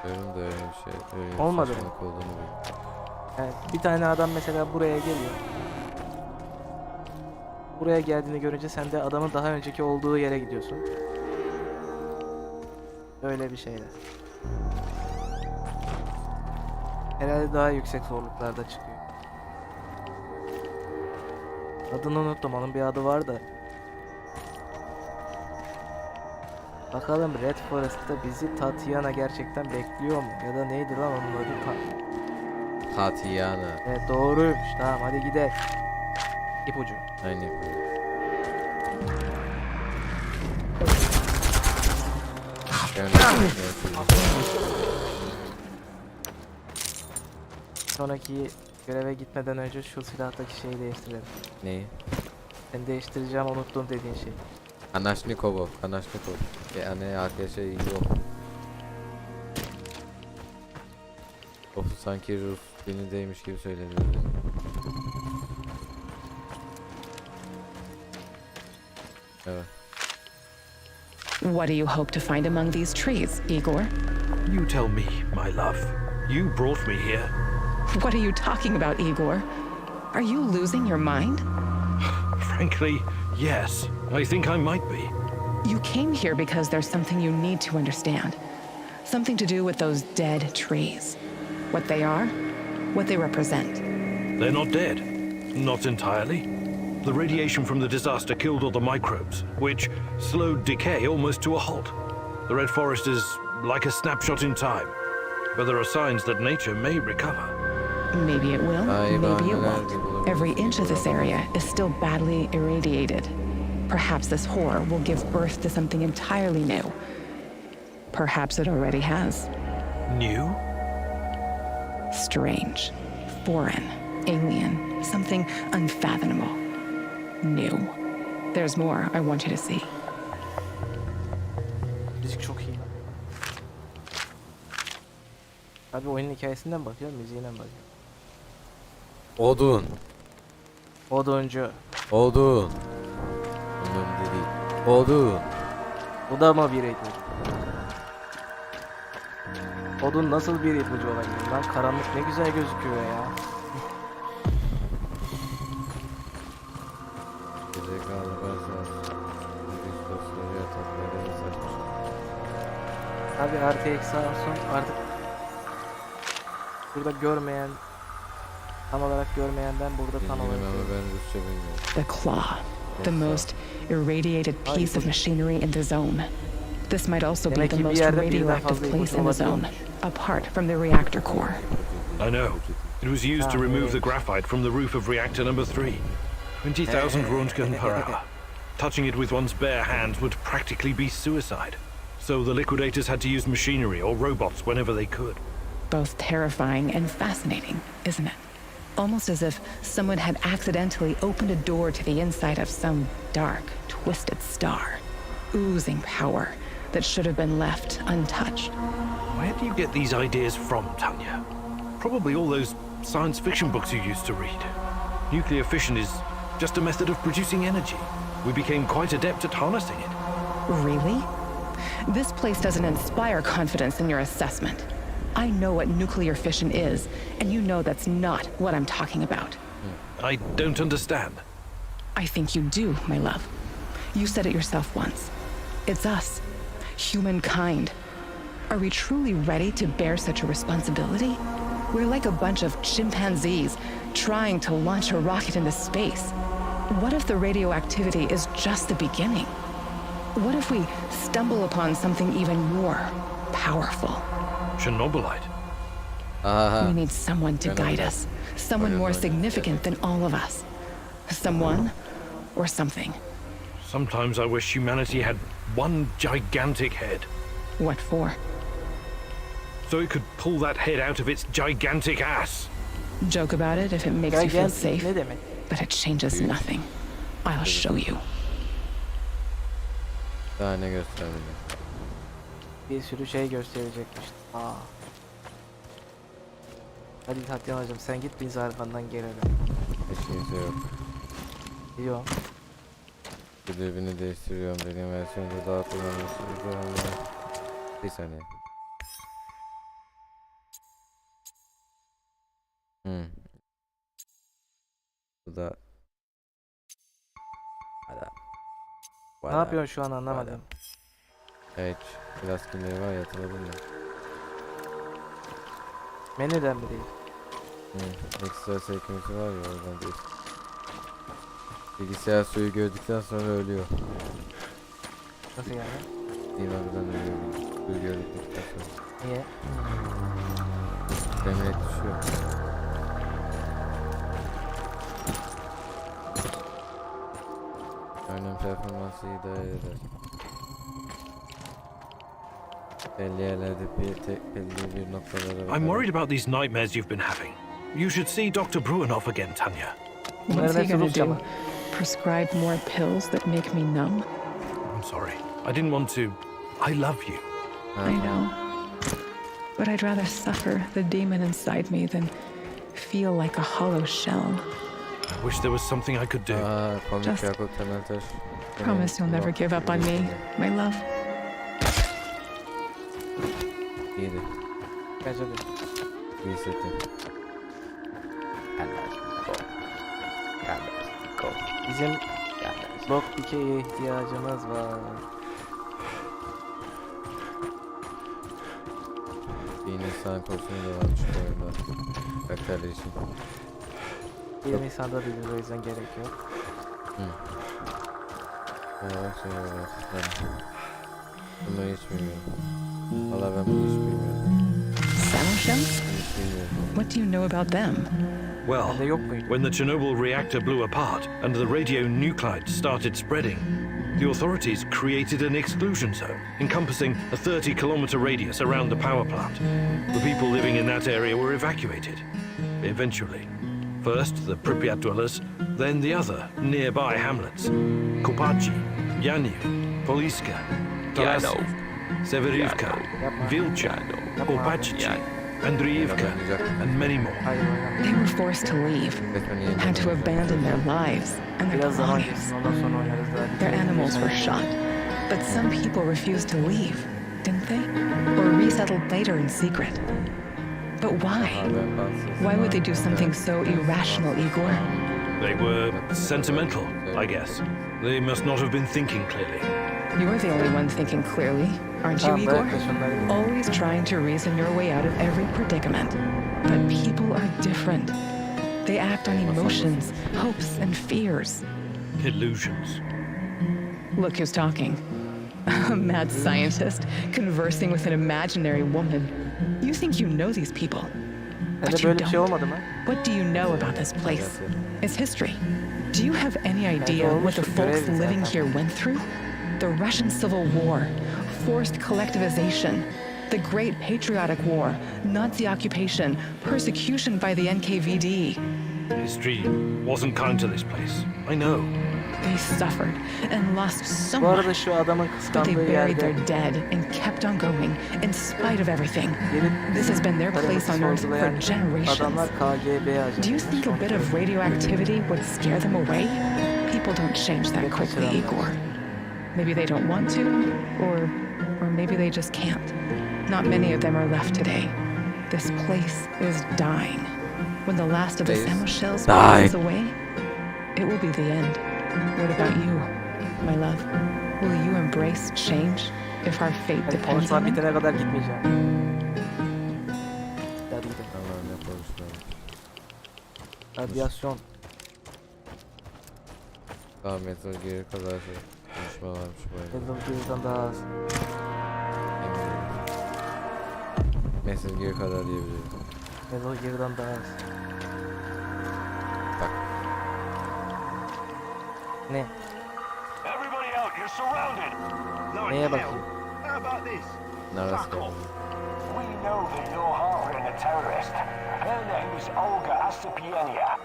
Benim de öyle bir şey. Öyle Olmadı mı? saçmalık olduğunu biliyorum. Yani bir tane adam mesela buraya geliyor. Buraya geldiğini görünce sen de adamın daha önceki olduğu yere gidiyorsun. Öyle bir şeyler. Herhalde daha yüksek zorluklarda çıkıyor. Adını unuttum, onun bir adı var da. Bakalım Red Forest'ta bizi Tatiana gerçekten bekliyor mu? Ya da neydi lan onun adı? Tatiana. Evet doğruymuş. Tamam hadi gidelim. İpucu. Aynı yapıyor. Sonraki göreve gitmeden önce şu silahtaki şeyi değiştirelim. Neyi? Ben değiştireceğim unuttum dediğin şey. Kanaşnikov. Yani arkadaşa iyi yok. Of, sanki Rus dilindeymiş gibi söyledi. Evet. What do you hope to find among these trees, Igor? You tell me, my love. You brought me here. What are you talking about, Igor? Are you losing your mind? Frankly, yes. I think I might be. You came here because there's something you need to understand. Something to do with those dead trees. What they are, what they represent. They're not dead. Not entirely. The radiation from the disaster killed all the microbes, which slowed decay almost to a halt. The Red Forest is like a snapshot in time, but there are signs that nature may recover. Maybe it will, maybe it won't. Every inch of this area is still badly irradiated. Perhaps this horror will give birth to something entirely new. Perhaps it already has. New? Strange, foreign, alien, something unfathomable. New. There's more I want you to see. Müzik çok iyi. Abi oyunun hikayesinden bakıyorum, müziğinden bakıyorum. Odun. Oduncu. Odun. Önemli değil. Odun. Bu da mı bir ipucu? Odun nasıl bir ipucu olabilir lan? Karanlık ne güzel gözüküyor ya. Abi RTX sağ olsun artık burada görmeyen, tam olarak görmeyenden burada tam olarak The claw, the most irradiated piece of machinery in the zone. This might also be the most radioactive place in the zone, apart from the reactor core. I know. It was used to remove the graphite from the roof of reactor number 3. 20,000 Röntgen per hour. Touching it with one's bare hands would practically be suicide. So the liquidators had to use machinery or robots whenever they could. Both terrifying and fascinating, isn't it? Almost as if someone had accidentally opened a door to the inside of some dark, twisted star, oozing power that should have been left untouched. Where do you get these ideas from, Tanya? Probably all those science fiction books you used to read. Nuclear fission is just a method of producing energy. We became quite adept at harnessing it. Really? This place doesn't inspire confidence in your assessment. I know what nuclear fission is, and you know that's not what I'm talking about. I don't understand. I think you do, my love. You said it yourself once. It's us, humankind. Are we truly ready to bear such a responsibility? We're like a bunch of chimpanzees trying to launch a rocket into space. What if the radioactivity is just the beginning? What if we stumble upon something even more powerful? Chernobylite. We need someone to guide us. Someone more significant than all of us. Someone or something. Sometimes I wish humanity had one gigantic head. What for? So it could pull that head out of its gigantic ass. Joke about it if it makes you feel Gigantic safe, ne demek? but it changes nothing. I'll show you. Daha ne göstermedi? Bir sürü şey gösterecekmiş. Hadi Tatyanacığım sen git biz arkandan gelelim. Hiç kimse yok. Yok. Dürbünü değiştiriyorum. Benim versiyonda daha kullanılmış. Bir saniye. Bu da Ne yapıyorsun şu an anlamadım. Evet, biraz kimleri var ya, hatırladın mı? Menüden mi değil? Ekstra sekmesi var ya, oradan değil. Bilgisayar suyu gördükten sonra ölüyor. Nasıl yani? İmamdan ölüyor. Suyu gördükten sonra. Niye? Demek düşüyor. Örneğin performansı idare eder. Belli yerlerde belli bir noktalara bakar. I'm worried about these nightmares you've been having. You should see Dr. Bruinoff again, Tanya. What's he gonna do? Prescribe more pills that make me numb? I'm sorry. I didn't want to. I love you. I know. But I'd rather suffer the demon inside me than feel like a hollow shell. I wish there was something I could do. Just promise you'll never give up on me, my love. İyiydi. Bence de. İyi hissettim. Bizim blok dikeye ihtiyacımız var. Bir insan koşunu da varmış bu arada. Karakterler için. Bir insanda değiliz, o yüzden gerek yok. Bak şey var. Bunu hiç bilmiyorum. Valla ben bunu hiç bilmiyorum. Samoshim? Hiç bilmiyorum. What do you know about them? Well, Bende yok muydu? when the Chernobyl reactor blew apart and the radionuclides started spreading, the authorities created an exclusion zone encompassing a 30-kilometer radius around the power plant. The people living in that area were evacuated. Eventually, first the Pripyat dwellers, then the other nearby hamlets: Kopachi, Yaniv, Poliska, Talasov, Severivka, Vilcha, Opachichi, Andriivka, and many more. They were forced to leave, had to abandon their lives and their Biraz zaman belongings. geçsin, ondan sonra oynarız daha. Their animals were shot, but some people refused to leave, didn't they? Or resettled later in secret. But why? Why would they do something so irrational, Igor? They were sentimental, I guess. They must not have been thinking clearly. You're the only one thinking clearly, aren't you, Igor? Always trying to reason your way out of every predicament. But people are different. They act on emotions, hopes, and fears. Illusions. Look who's talking. A mad scientist conversing with an imaginary woman. You think you know these people, but you Böyle bir şey don't. olmadı mı? What do you know about this place? Its history? Do you have any idea what the folks living here went through? The Russian Civil War, forced collectivization, the Great Patriotic War, Nazi occupation, persecution by the NKVD. History wasn't kind to this place. I know. They suffered and lost so Bu arada much, şu adamın but they kıskandığı buried their yerde dead and kept on going in spite of everything. gelip This has been their place on Earth for sorgulayan generations. adamlar KGB ajanı. Do you think a bit of radioactivity would scare them away? People don't change that quickly, Igor. Maybe they don't want to, or maybe they just can't. Not many of them are left today. This place is dying. When the last of the ammo shells passes away, it will be the end. What about you, my love? Will you embrace change if our fate Yani depends konuşma on it? bitene kadar gitmeyeceğim. Hadi gidelim. Tamam, ne konuşuyorum. Radyasyon. Daha Metal Gear kadar şey konuşma varmış bu arada. Metal Gear'dan daha az. Eminim. Metal Gear kadar diyebilirim. Metal Gear'dan daha az. Bak. Ne? Everybody out, you're surrounded. Neye bakayım? How about this? Narası Fuck geldi. off. We know that you're harboring a terrorist. Her name's Olga Asapienia.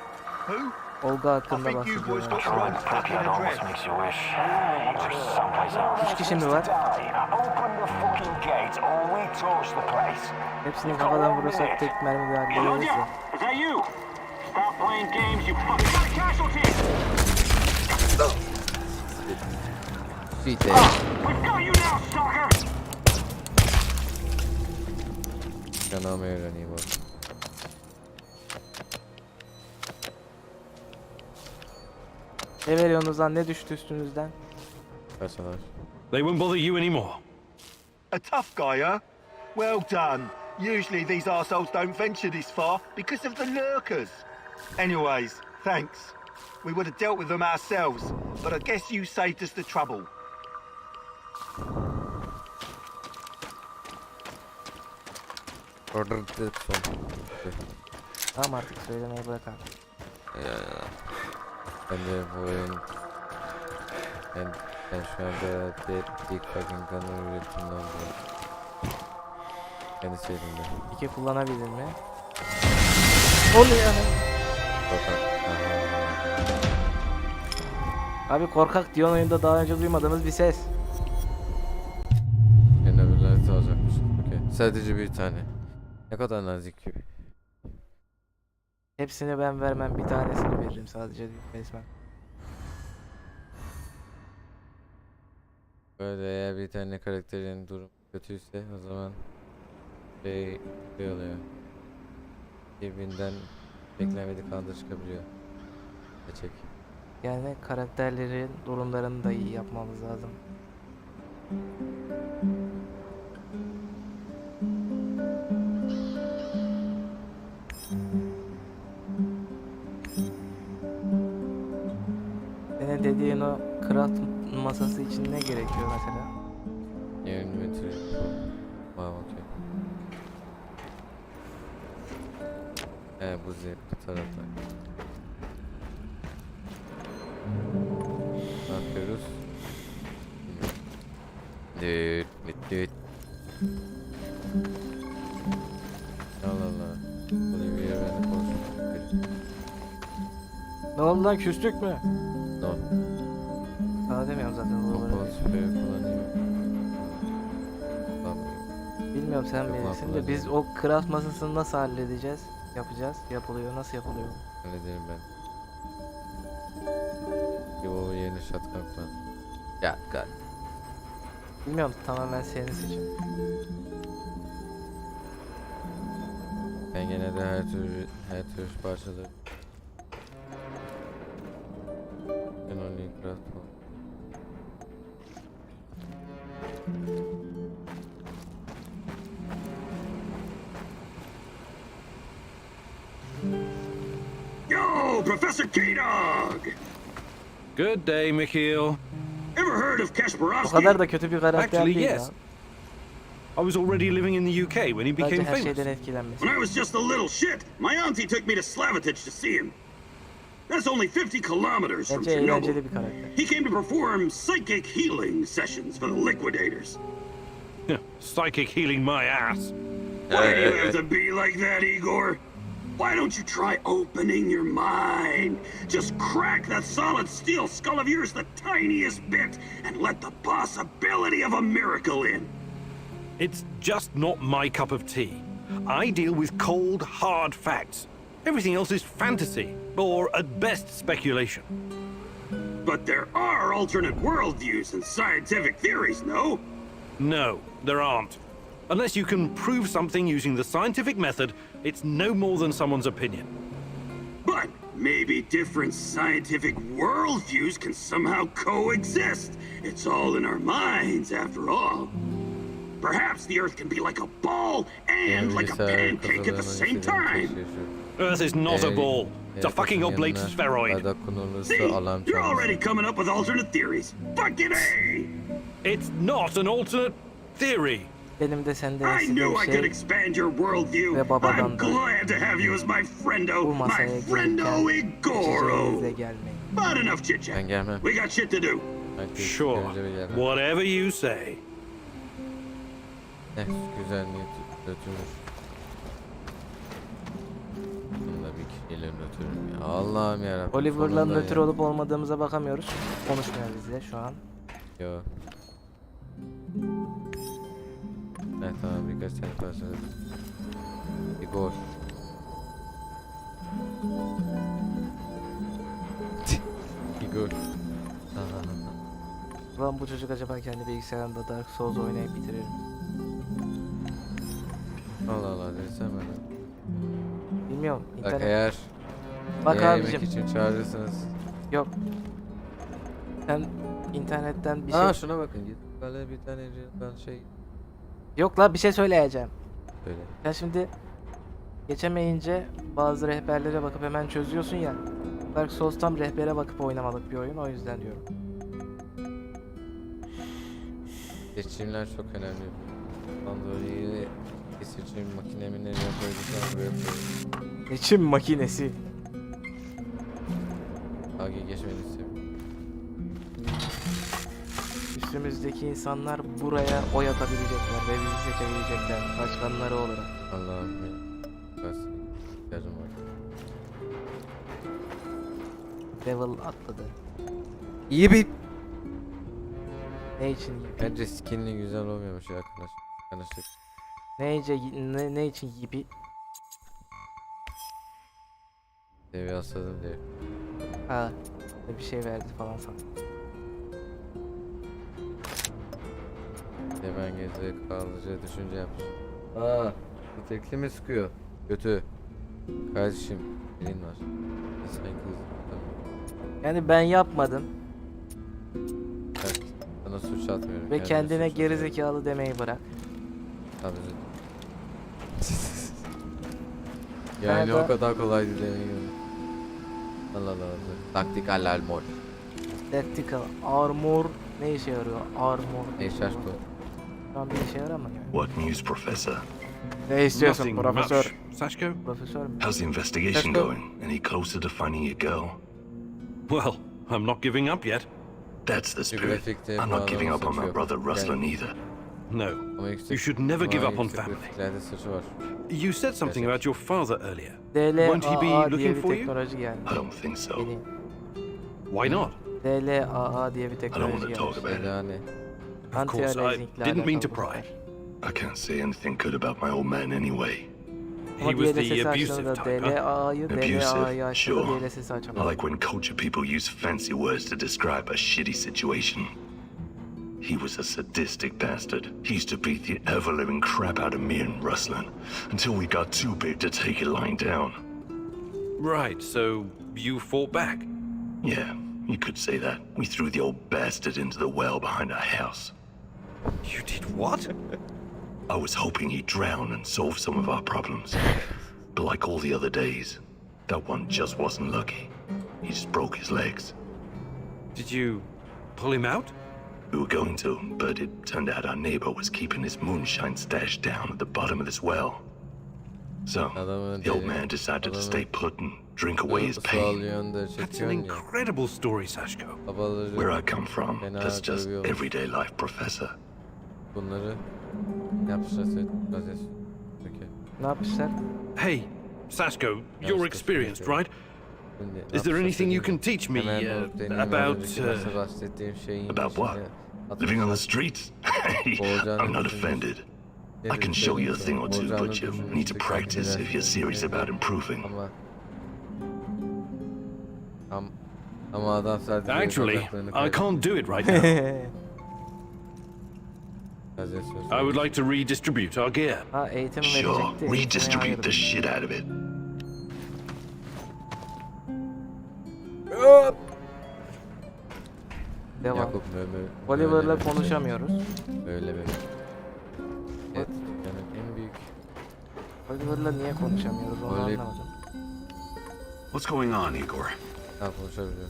Who? Olga hakkında bahsediyor. Üç kişi mi var? Hepsini kafadan vurursak tek mermi bir hallederiz ya. Shit. Canımı öğreneyim bak. Ne veriyorsunuz lan, ne düştü üstünüzden? Kaçalar. They won't bother you anymore. A tough guy, huh? Well done. Usually these arseholes don't venture this far because of the lurkers. Anyways, thanks. We would have dealt with them ourselves, but I guess you saved us the trouble. Order the son. Tamam artık söylemeyi bırak abi. Ya. Ben de bu oyun... Ben şu anda ilk fucking gun'ı üretimden dolayı. Kendi şeyimde. İki kullanabilir mi? Oluyor. Korkak. Abi korkak diyorsun, oyunda daha önce duymadığımız bir ses. Yine öbürleri olacakmış. Okay. Sadece bir tane. Ne kadar nazik gibi. Hepsini ben vermem, bir tanesini veririm sadece resmen. Böyle eğer bir tane karakterin durum kötüyse o zaman şey oluyor. Birbirinden beklenmedik anda çıkabiliyor. Geçek. Yani karakterlerin durumlarını da iyi yapmamız lazım. Senin dediğin o craft masası için ne gerekiyor mesela? Inventory. Wow, okay. Bu bu tarafta. Ne yapıyoruz? Düt. Allah. Olivia benimle konuşmak. Ne oldu lan, küstük mü? No. Sana demiyorum zaten. Kompon süperi kullanayım. Tamam. Bilmiyorum, sen bilirsin de biz o craft masasını nasıl halledeceğiz? Yapacağız. Yapılıyor. Nasıl yapılıyor? Hallederim ben. Yo yeni shotgun falan. Ya god. Bilmiyorum, tamamen senin seçim. Ben genelde her tür parçaları. Ben only craft falan. Yo, Professor K-Dog! Good day, Mikhail. Ever heard of O Kasparovsky? kadar da kötü bir karakter Actually, değil yes. ya. I was already living in the UK when he Sadece became her şeyden famous. etkilenmesi. When I was just a little shit, my auntie took me to Slavitage to see him. That's only 50 kilometers from Bence Chernobyl. eğlenceli bir karakter. He came to perform psychic healing sessions for the liquidators. Psychic healing my ass. Why do you have to be like that, Igor? Why don't you try opening your mind? Just crack that solid steel skull of yours the tiniest bit and let the possibility of a miracle in. It's just not my cup of tea. I deal with cold, hard facts. Everything else is fantasy, or at best speculation. But there are alternate worldviews and scientific theories, no? No, there aren't. Unless you can prove something using the scientific method, it's no more than someone's opinion. But maybe different scientific worldviews can somehow coexist. It's all in our minds, after all. Perhaps the Earth can be like a ball and like a pancake at the same time. Earth is not a ball. It's a fucking oblate spheroid. See, you're already coming up with alternate theories. Fucking A! It's not an alternate theory. Benim de sende I knew I istediğim could şey expand your worldview. ve I'm babadan da glad to have you as my friendo, bu masaya my friendo gelirken Igoro. çiçeğinizle gelmeyin. But enough chit Ben chat. gelmem. We got shit to do. Sure, whatever you say. Güzel niyet götürür. Bunda bir kişiyle götürür. Allah Allah'ım yarabbim. Oliver'la sonunda nötr ya. olup olmadığımıza bakamıyoruz. Konuşmuyor bizle şu an. Yo. Evet tamam birkaç tane parçaladım. Igor. Igor. Lan bu çocuk acaba kendi bilgisayarında Dark Souls oynayıp bitirir mi? Allah Allah desem öyle. Bilmiyorum. Bak İnternet... eğer Bak yemek abicim. için çağırırsanız. Yok. Sen internetten bir Aa şey... şuna bakın git. Böyle bir tane ben şey Yok la bir şey söyleyeceğim. böyle. Ya şimdi geçemeyince bazı rehberlere bakıp hemen çözüyorsun ya. Dark Souls tam rehbere bakıp oynamalık bir oyun, o yüzden diyorum. Seçimler çok önemli. Android'i seçim makinemin nereye koyduklarını buraya koyuyorum. Seçim makinesi. AG geçmeni istemiyorum. Üstümüzdeki insanlar buraya oy atabilecekler ve bizi seçebilecekler başkanları olarak. Allah'ım ya. Basın. İhtiyacım var. Level atladı. İyi bir. Ne için yipi? Bence skinli güzel olmuyormuş ya arkadaş. Arkadaşlar. Ne için yipi? Seviye asladım diye. Ha, bir şey verdi falan sandım. Ya ben gezi kalıcı düşünce yapmış. Aa, bu tekli mi sıkıyor? Kötü. Kardeşim, elin var. Sen kız. Yani ben yapmadım Evet, sana suç atmıyorum. ve kendine suç gerizekalı demeyi bırak. Tabii. Yani Nerede? o kadar kolay demiyorum. Allah Allah. Taktik alarmor. Tactical armor ne işe yarıyor? Armor. Ne şaşkın. Şu an bir işe yaramıyor. What news, Professor? Ne istiyorsun Nothing profesör? much. Sashko? Profesör mü? How's the investigation Let's go. going? Any closer to finding your girl? Well, I'm not giving up yet. That's the spirit. grafikte I'm not giving up on my bağlaması brother yok. Ruslan either. No. Ama yüksek, You should never give ama up on yüksek family. grafiklerde suçu var. You said something about your father earlier. Won't he be DLAA diye looking bir for you? teknoloji geldi. I don't think so. Yeni. Why not? DLAA diye bir I don't teknoloji want to talk geldi. about it. Yani Of course, I Anti-aliasing'le didn't mean to alakalı bu pry. sefer. I can't say anything good about my old man anyway. Ama He was DLSS the açtığında abusive da type, huh? DLAA'yı Abusive, DLAA'yı açtığında sure. DLSS'i I açamıyor. like when culture people use fancy words to describe a shitty situation. He was a sadistic bastard. He used to beat the ever-living crap out of me and Ruslan until we got too big to take it lying down. Right, so you fought back. Yeah, you could say that. We threw the old bastard into the well behind our house. You did what? I was hoping he'd drown and solve some of our problems. But like all the other days, that one just wasn't lucky. He just broke his legs. Did you pull him out? We were going to, but it turned out our neighbor was keeping his moonshine stash down at the bottom of this well. So, Adamın the old deli- man decided to adamın- stay put and drink away his sol pain. yönde That's an çekiyorsun ya. incredible story, Sashko. Babaları Where I come from, fena that's just dövüyormuş. everyday life, Professor. Bunları yapmışlar vaziyet. Okey. Ne yapmışlar? Hey, Sashko, you're Yes, experienced, yes. right? Şimdi ne Is there yapmışlar anything you söyleyeyim. can teach me Hemen o deneyim about önceki derste bahsettiğim şeyin About what? içine Living on the atmışlar. streets? Hey, Olacağını I'm not düşünmüş. offended. Ne I can dedim show you a söyleyeyim thing sana. or two, Olacağını but you düşünmüş, need to dikkat practice if edersin. you're serious about improving. Ama adam sadece Actually, bacaklarını I can't do it right now. Vaziyet söz. I would like to redistribute our gear. Ha eğitim Sure, verecekti. eğitime redistribute ayırdı. the shit out of it. Devam. Yakup böyle. Oliver'la konuşamıyoruz. Böyle. Evet, yani en büyük Oliver'la niye konuşamıyoruz onu Öyle- anlamadım. What's going on, Igor? konuşabiliyor.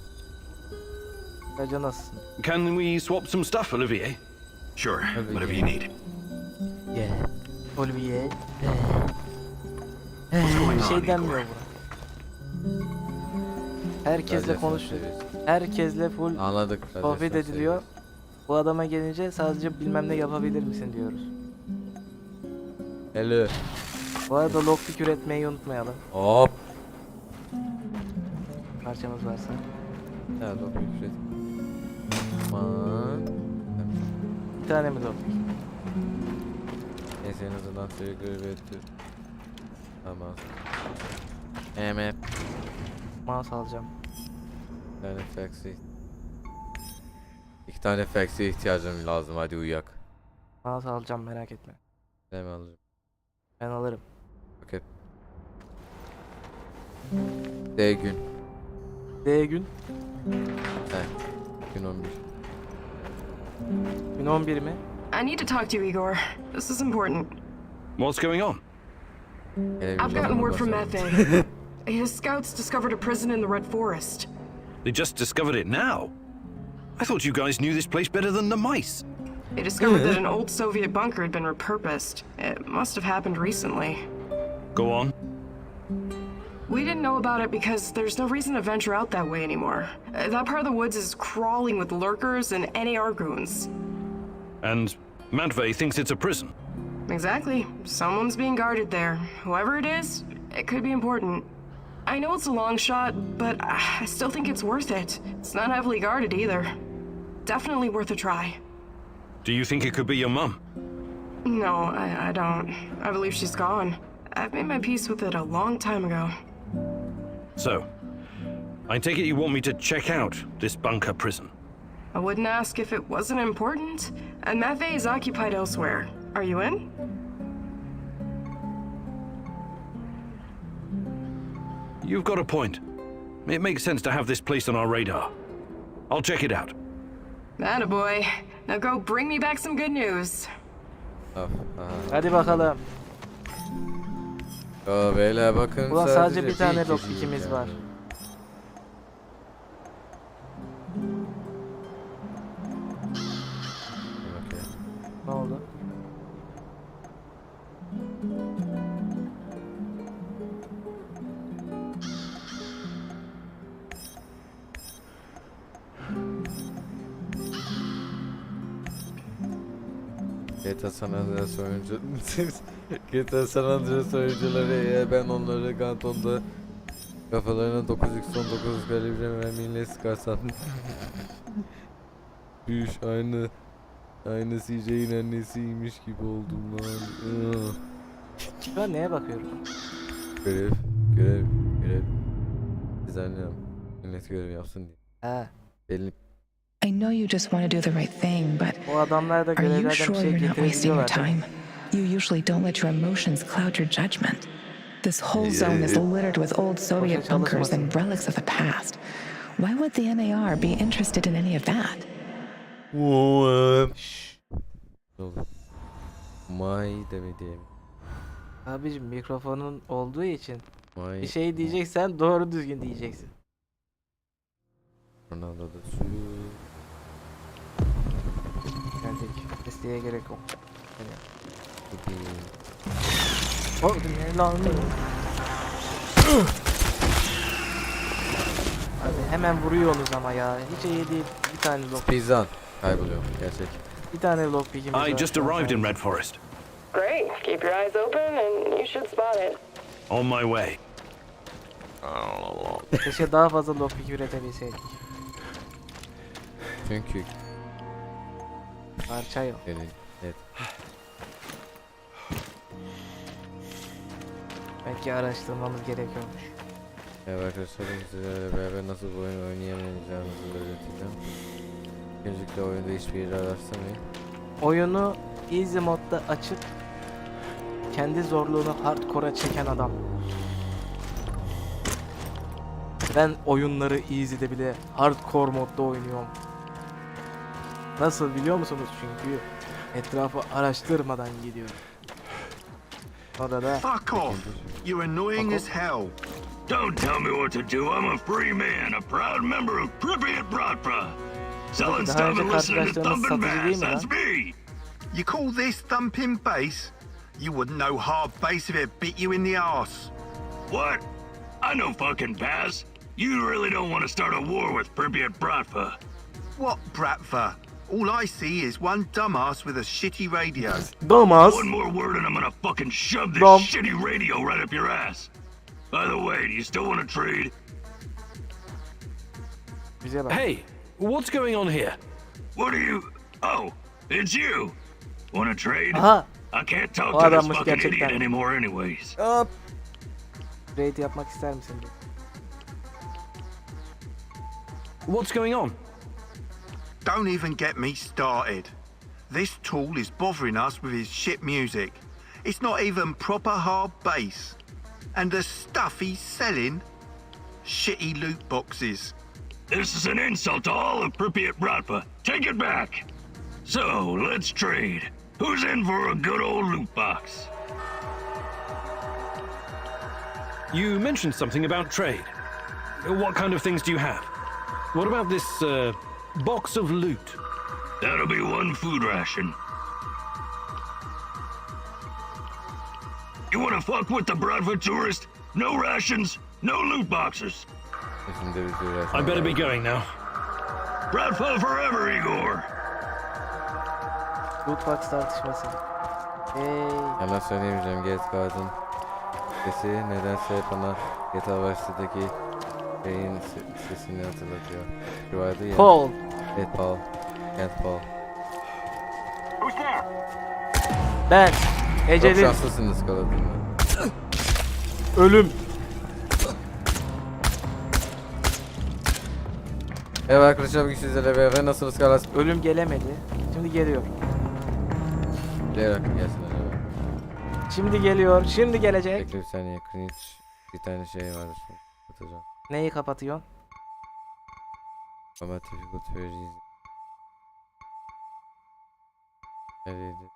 Kaca nasılsın? Can we swap some stuff, Olivier? Sure, Olivier. whatever you need. Yeah. Olivier. What's going Bir on, şey denmiyor Igor? buna. Herkesle Radyasyon konuş. seviyesi. Herkesle full Anladık. sohbet radyasyon ediliyor. Bu adama gelince sadece bilmem ne yapabilir misin diyoruz. seviyesi. Hello. Bu arada lockpick üretmeyi unutmayalım. Hop. Parçamız varsa. Ya lockpick üret. Aman. Bir tane mi lockpick? Neyse en azından sürekli üretir. Tamam. Evet. Mouse alacağım. Bir tane fax'i. 2 tane fax'e ihtiyacım lazım, hadi uyak. Mouse alacağım, merak etme. Ne mi alacağım? Ben alırım. Paket. D gün. D gün. He. Gün 11. Gün 11 mi? I need to talk to you, Igor. This is important. What's going on? I've gotten word from Methane. His scouts discovered a prison in the Red Forest. They just discovered it now. I thought you guys knew this place better than the mice. They discovered that an old Soviet bunker had been repurposed. It must have happened recently. Go on. We didn't know about it because there's no reason to venture out that way anymore. That part of the woods is crawling with lurkers and NAR goons. And Matvey thinks it's a prison. Exactly. Someone's being guarded there. Whoever it is, it could be important. I know it's a long shot, but I still think it's worth it. It's not heavily guarded either. Definitely worth a try. Do you think it could be your mum? No, I don't. I believe she's gone. I've made my peace with it a long time ago. So, I take it you want me to check out this bunker prison? I wouldn't ask if it wasn't important. And Matvey is occupied elsewhere. Are you in? You've got a point. It makes sense to have this place on our radar. I'll check it out. Attaboy. Now go bring me back some good news. Hadi bakalım. O beyler bakın. Ulan sadece bir tane lockpick'imiz var. Okay. Ne oldu? GTA San Andreas oyuncu GTA San Andreas oyuncuları eğer ben onları kantonda kafalarına 9x19 kalibre mermiyle sıkarsam Büyüş aynı CJ'in annesiymiş gibi oldum lan. Ben neye bakıyorum? Görev düzenliyorum. Millet görev yapsın diye. He. Belli. I know you just want to do the right thing, but O adamlar da are you görevlerden bir sure şey you're not wasting your getirebiliyorlar. time? You usually don't let your emotions cloud your judgment. This whole zone is littered with old Soviet bunkers and relics of the past. Why would the NAR be interested in any of that? May demediğim. Abicim mikrofonun olduğu için May. bir şey diyeceksen doğru düzgün diyeceksin. Ronaldo'da suyu. Geldik. Desteğe gerek yok. Gideyim. Oh ne lan? Abi hemen vuruyorsunuz ama ya. Hiç iyi değil. Bir tane lock. Pizan. Kayboluyor. Gerçek. Bir tane lockpick'imiz var. I just arrived in Red Forest. Great. Keep your eyes open and you should spot it. On my way. Keşke daha fazla lockpick üretebilseydik. Çünkü Parça yok. evet. Belki araştırmamız gerekiyormuş. Evet arkadaşlar, sizlerle beraber nasıl bu oyunu oynayamayacağınızı öğreteceğim. Öncelikle oyunda hiçbir yere araştırmayın. Oyunu easy modda açıp kendi zorluğunu hardcore'a çeken adam. Ben oyunları easy'de bile hardcore modda oynuyorum. Nasıl biliyor musunuz? Çünkü etrafı araştırmadan gidiyorum. Orada Fuck off! You're annoying as hell. Don't tell me what to do. I'm a free man, a proud member of Pripyat Bratva. Selling Daha stuff önce and listening to karşılaştığımız thumping satıcı değil bass. mi That's lan? me. You call this thumping bass? You wouldn't know hard bass if it bit you in the arse. What? I know fucking bass. You really don't want to start a war with Pripyat Bratva. What Bratva? All I see is one dumbass with a shitty radio. Dumbass. One more word and I'm gonna fucking shove this Dumb. shitty radio right up your ass. By the way, do you still want to trade? Bize bak. Hey, what's going on here? What are you? Oh, it's you. Want to trade? Aha. I can't talk O to this adammış fucking gerçekten. idiot anymore anyways. Hop. Trade yapmak ister misin? What's going on? Don't even get me started. This tool is bothering us with his shit music. It's not even proper hard bass. And the stuff he's selling? Shitty loot boxes. This is an insult to all of Pripyat Bratva. Take it back. So, let's trade. Who's in for a good old loot box? You mentioned something about trade. What kind of things do you have? What about this, box of loot? That'll be one food ration. You wanna fuck with the Bratva tourist? No rations, no loot boxes. I better be going now. Bratva forever, Igor. Lootbox tartışması. Yalan söyleyemeyeceğim. GEÇMİŞİN sesi nedense bana GTA Vice'deki şeyin sesini hatırlatıyor. Şu vardı ya. Paul. Evet, Paul. Kent Paul. Who's there? Ben. Çok Ecelin. şanslısınız kaladığında. Ölüm. Evet arkadaşlar, bugün sizlerle beraber nasılsınız Kalas? Ölüm gelemedi. Şimdi geliyor. Bilerek gelsin acaba. Şimdi geliyor. Şimdi gelecek. Bekle bir saniye. Cringe bir tane şey var. Kapatacağım. Neyi kapatıyorsun? Ama difficult very easy. Nereydi?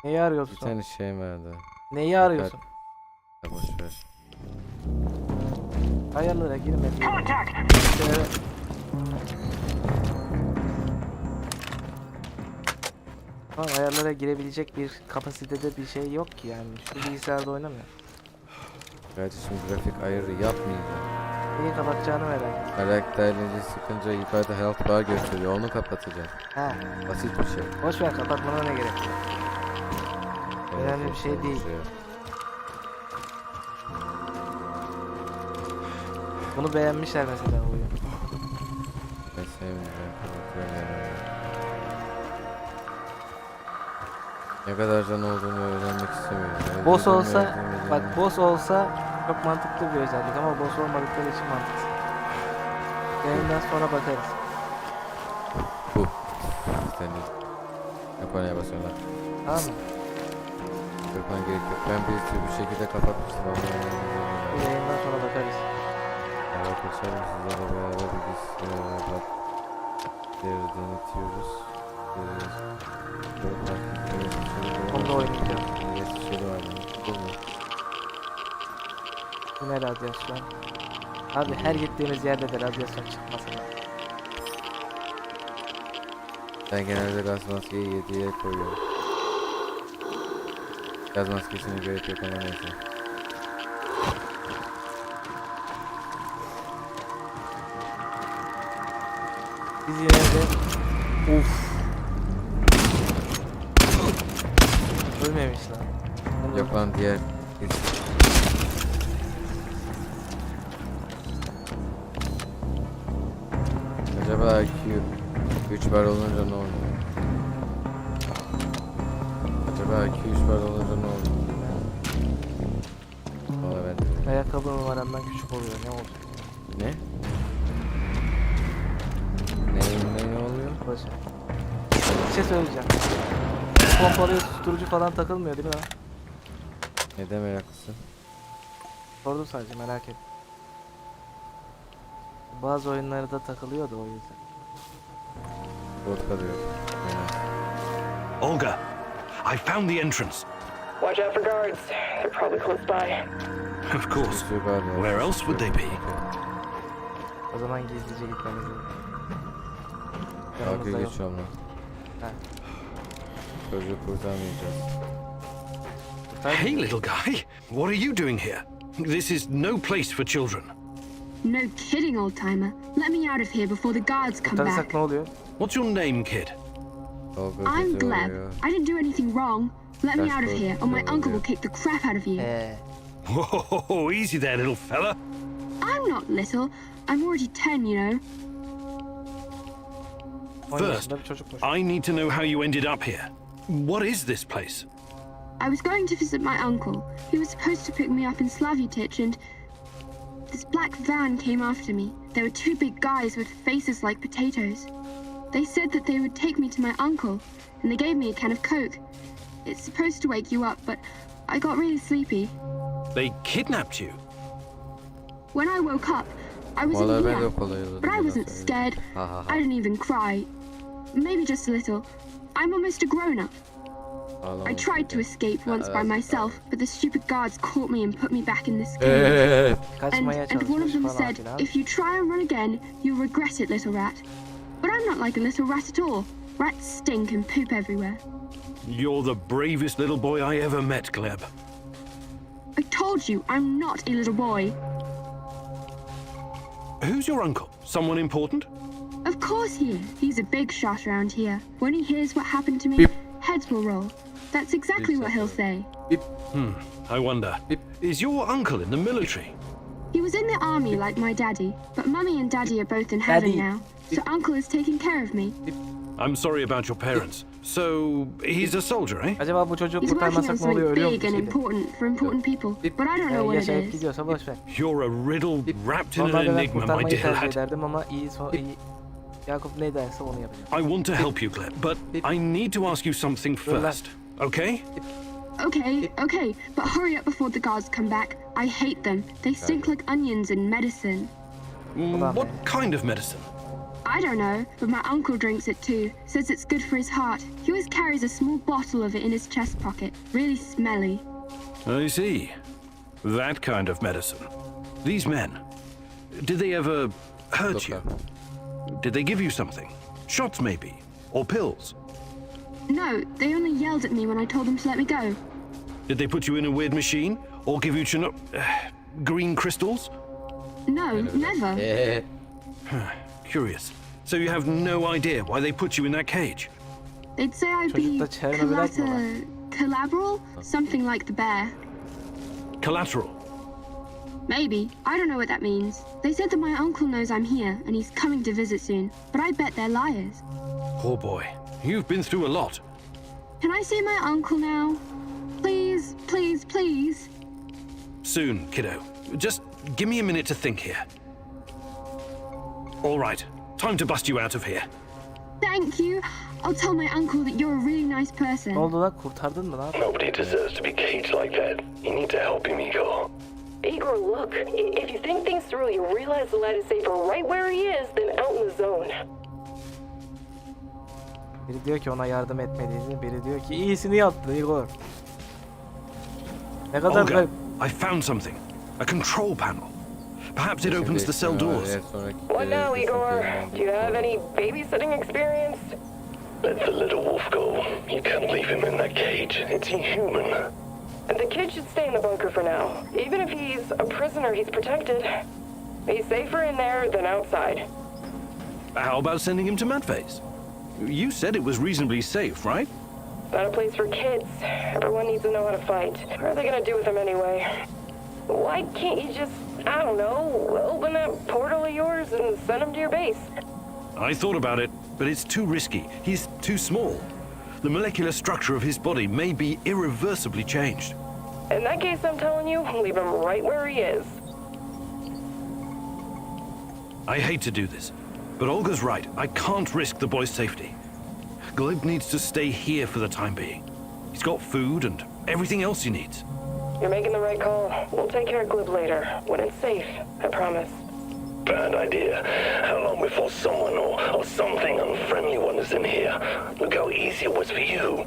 Neyi Bir arıyorsun? tane şey vardı. Neyi arıyorsun? Ya boşver. Ayarlara girme. Contact! Evet. Tamam, ayarlara girebilecek bir kapasitede bir şey yok ki yani. Şu bilgisayarda oynamıyor. Kardeşim grafik ayarı yapmayacağım. Neyi kapatacağını merak ettim. Karakterleri sıkınca yukarıda health bar gösteriyor. Onu kapatacağım. Ha, Basit bir şey. boş ver, kapatmana ne gerek var? Önemli bir şey değil. Bunu beğenmişler mesela oyun. Ben sevmiyorum. Kapatıyorum yani. Ne kadar can olduğunu öğrenmek istemiyorum. Boss Öldürdüğümü olsa, öldürmediğimi- bak boss olsa çok mantıklı bir özellik ama boss olmadıkları için mantıksız. Yayından sonra bakarız. Bu. Sen de. Yok, oraya basıyorlar. Tamam mı? Yapman gerek yok. Ben bir şekilde kapatmıştım ama. Bu yayından sonra bakarız. Arkadaşlar sizlerle beraber bilgisayarı denetiyoruz. Onu da oynayacağım. Bu Bu ne radyasyon? Abi her gittiğimiz yerde de radyasyon çıkmasın. Ben genelde gaz maskeyi 7'ye koyuyorum. Gaz maskesine gerek yok ama neyse. Biz yine de... Uff. Ölmemiş lan. Yok lan, diğer acaba IQ 3 bar olunca ne oluyor? Acaba IQ 3 bar olunca ne oluyor? Valla ben de. Ayakkabı numaramdan küçük oluyor, ne oldu? Ne? Ne oluyor? Boş ver. Bir şey söyleyeceğim. Pompalıya susturucu falan takılmıyor değil mi lan? Neden meraklısın? Sordum sadece, merak ettim. Bazı oyunlarda takılıyordu o yüzden. Vodka diyor. Olga, I found the entrance. Watch out for guards. They're probably close by. Of course. Where else would they be? O zaman gizlice gitmemiz lazım. Dalga Yanımızda yok. geçiyorum lan. Ha. Çocuğu kurtarmayacağız. Hey, little guy. What are you doing here? This is no place for children. No kidding, old timer. Let me out of here before the guards come back. Kurtarırsak ne oluyor? What's your name, kid? Dalga I'm geçiyor Gleb. ya. I didn't do anything wrong. Let me out of here, or my uncle will kick the crap out of you. Whoa, easy there, little fella. I'm not little. I'm already 10, you know. First, I need to know how you ended up here. What is this place? I was going to visit my uncle. He was supposed to pick me up in Slavutich, and this black van came after me. There were two big guys with faces like potatoes. They said that they would take me to my uncle, and they gave me a can of Coke. It's supposed to wake you up, but I got really sleepy. They kidnapped you? When I woke up, I was in here, but I wasn't scared. I didn't even cry. Maybe just a little. I'm almost a grown-up. I tried to escape once by myself, but the stupid guards caught me and put me back in this cage. And one of them said, if you try and run again, you'll regret it, little rat. But I'm not like a little rat at all. Rats stink and poop everywhere. You're the bravest little boy I ever met, Gleb. I told you, I'm not a little boy. Who's your uncle? Someone important? Of course he is. He's a big shot around here. When he hears what happened to me, heads will roll. That's exactly what he'll say. I wonder. Is your uncle in the military? He was in the army like my daddy, but Mummy and Daddy are both in heaven now, so Uncle is taking care of me. I'm sorry about your parents. So, he's a soldier, eh? He's working on something big and important for important people, but I don't know what it is. You're a riddle wrapped in an enigma, my dear lad. I want to help you, Gleb, but I need to ask you something first, okay? Okay, but hurry up before the guards come back. I hate them. They stink like onions in medicine. What kind of medicine? I don't know, but my uncle drinks it too. Says it's good for his heart. He always carries a small bottle of it in his chest pocket. Really smelly. I see. That kind of medicine. These men, did they ever hurt you? Did they give you something? Shots maybe? Or pills? No, they only yelled at me when I told them to let me go. Did they put you in a weird machine? Or give you green crystals? No, never. Curious. So you have no idea why they put you in that cage? They'd say I'd be collateral? Something like the bear. Collateral? Maybe. I don't know what that means. They said that my uncle knows I'm here and he's coming to visit soon, but I bet they're liars. Poor boy. You've been through a lot. Can I see my uncle now? Please, please, please. Soon, kiddo. Just give me a minute to think here. All right. Time to bust you out of here. Thank you. I'll tell my uncle that you're a really nice person. Nobody deserves to be caged like that. You need to help him, Igor. Igor, look. If you think things through, you realize the lad is safer right where he is than out in the zone. Biri diyor ki ona yardım etmediğini, biri diyor ki iyisini yaptı Igor. Ne kadar Olga, I found something. A control panel. Perhaps it opens the cell doors. What now, Igor? Do you have any babysitting experience? Let the little wolf go. You can't leave him in that cage. It's inhuman. The kid should stay in the bunker for now. Even if he's a prisoner, he's protected. He's safer in there than outside. How about sending him to Madface? You said it was reasonably safe, right? Not a place for kids. Everyone needs to know how to fight. What are they gonna do with him anyway? Why can't you just, I don't know, open that portal of yours and send him to your base? I thought about it, but it's too risky. He's too small. The molecular structure of his body may be irreversibly changed. In that case, I'm telling you, leave him right where he is. I hate to do this, but Olga's right. I can't risk the boy's safety. Gleb needs to stay here for the time being. He's got food and everything else he needs. You're making the right call. We'll take care of Gleb later, when it's safe, I promise. Bad idea. How long before someone or something unfriendly wanders in here? Look how easy it was for you.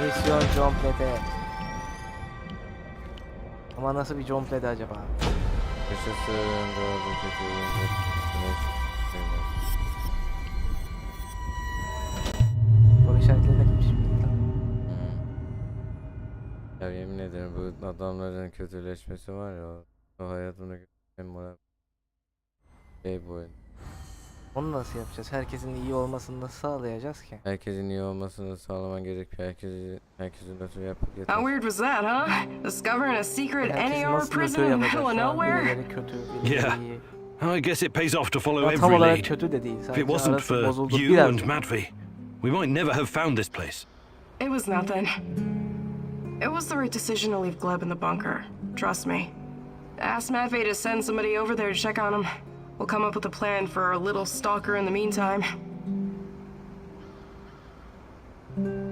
Misyon complete. Ama nasıl bir complete acaba? Yaşasın doğru kötü. Soru işaretlerine gitmiş. Ya yemin ederim bu adamların kötüleşmesi var ya, o hayatımda en moral bu oyun. Onu nasıl yapacağız? Herkesin iyi olmasını nasıl sağlayacağız ki? Herkesin iyi olmasını sağlaman gerekiyor. Herkesin ötürü yap. How weird was that, huh? Discovering a secret Herkes NAR nasıl prison nötr in the yapacak middle of şu an? nowhere? Birileri kötü, birileri Yeah. iyi. I guess it pays off to follow Ama tam every olarak lead. kötü de değil. If it Sadece wasn't arası for bozuldu you biraz. and Matvey, we might never have found this place. It was nothing. It was the right decision to leave Gleb in the bunker. Trust me. Ask Matvey to send somebody over there to check on him. We'll come up with a plan for our little stalker in the meantime.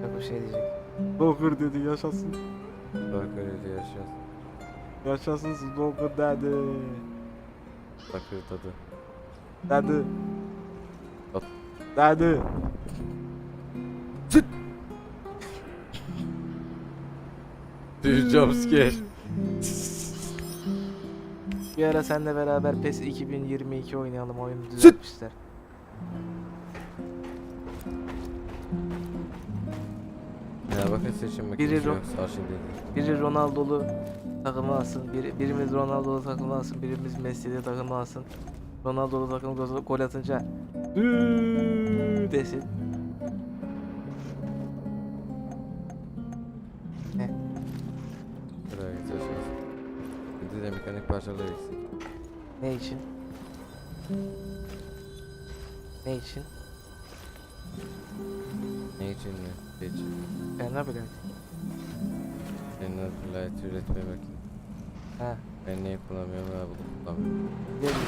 Yok bir şey diyecek. Stalker dedi yaşasın. Stalker dedi yaşasın. Yaşasın Stalker dedi. Stalker tadı. Dedi. Tat. Dedi. Jumpscare. Bir ara seninle beraber PES 2022 oynayalım, oyunu düzeltmişler. Ya bakın seçim makinesi Biri yok. Sağ şey değil. Biri Ronaldo'lu takımı alsın, birimiz Ronaldo'lu takımı alsın, birimiz Messi'li takımı alsın. Ronaldo'lu takım gol atınca desin. Ne? Buraya gidiyorsunuz. Bir de mekanik parçalar eksik. Ne için? Ne için? Ne için mi? Ne için? Ben ne bileyim. Chernobylite üretme makinesi. Ha. Ben neyi kullanmıyorum ha bunu kullanmıyorum. Ne bileyim.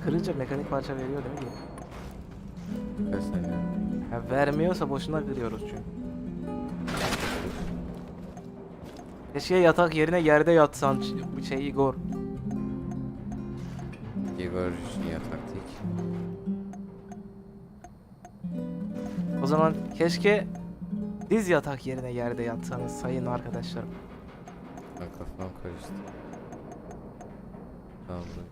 Kırınca mekanik parça veriyor değil mi? Kaç saniye? Ya vermiyorsa boşuna kırıyoruz çünkü. Keşke yatak yerine yerde yatsan bu şey Igor. Igor için yatak değil. O zaman keşke diz yatak yerine yerde yatsanız sayın arkadaşlarım. Ben kafam karıştı. Tamam buraya.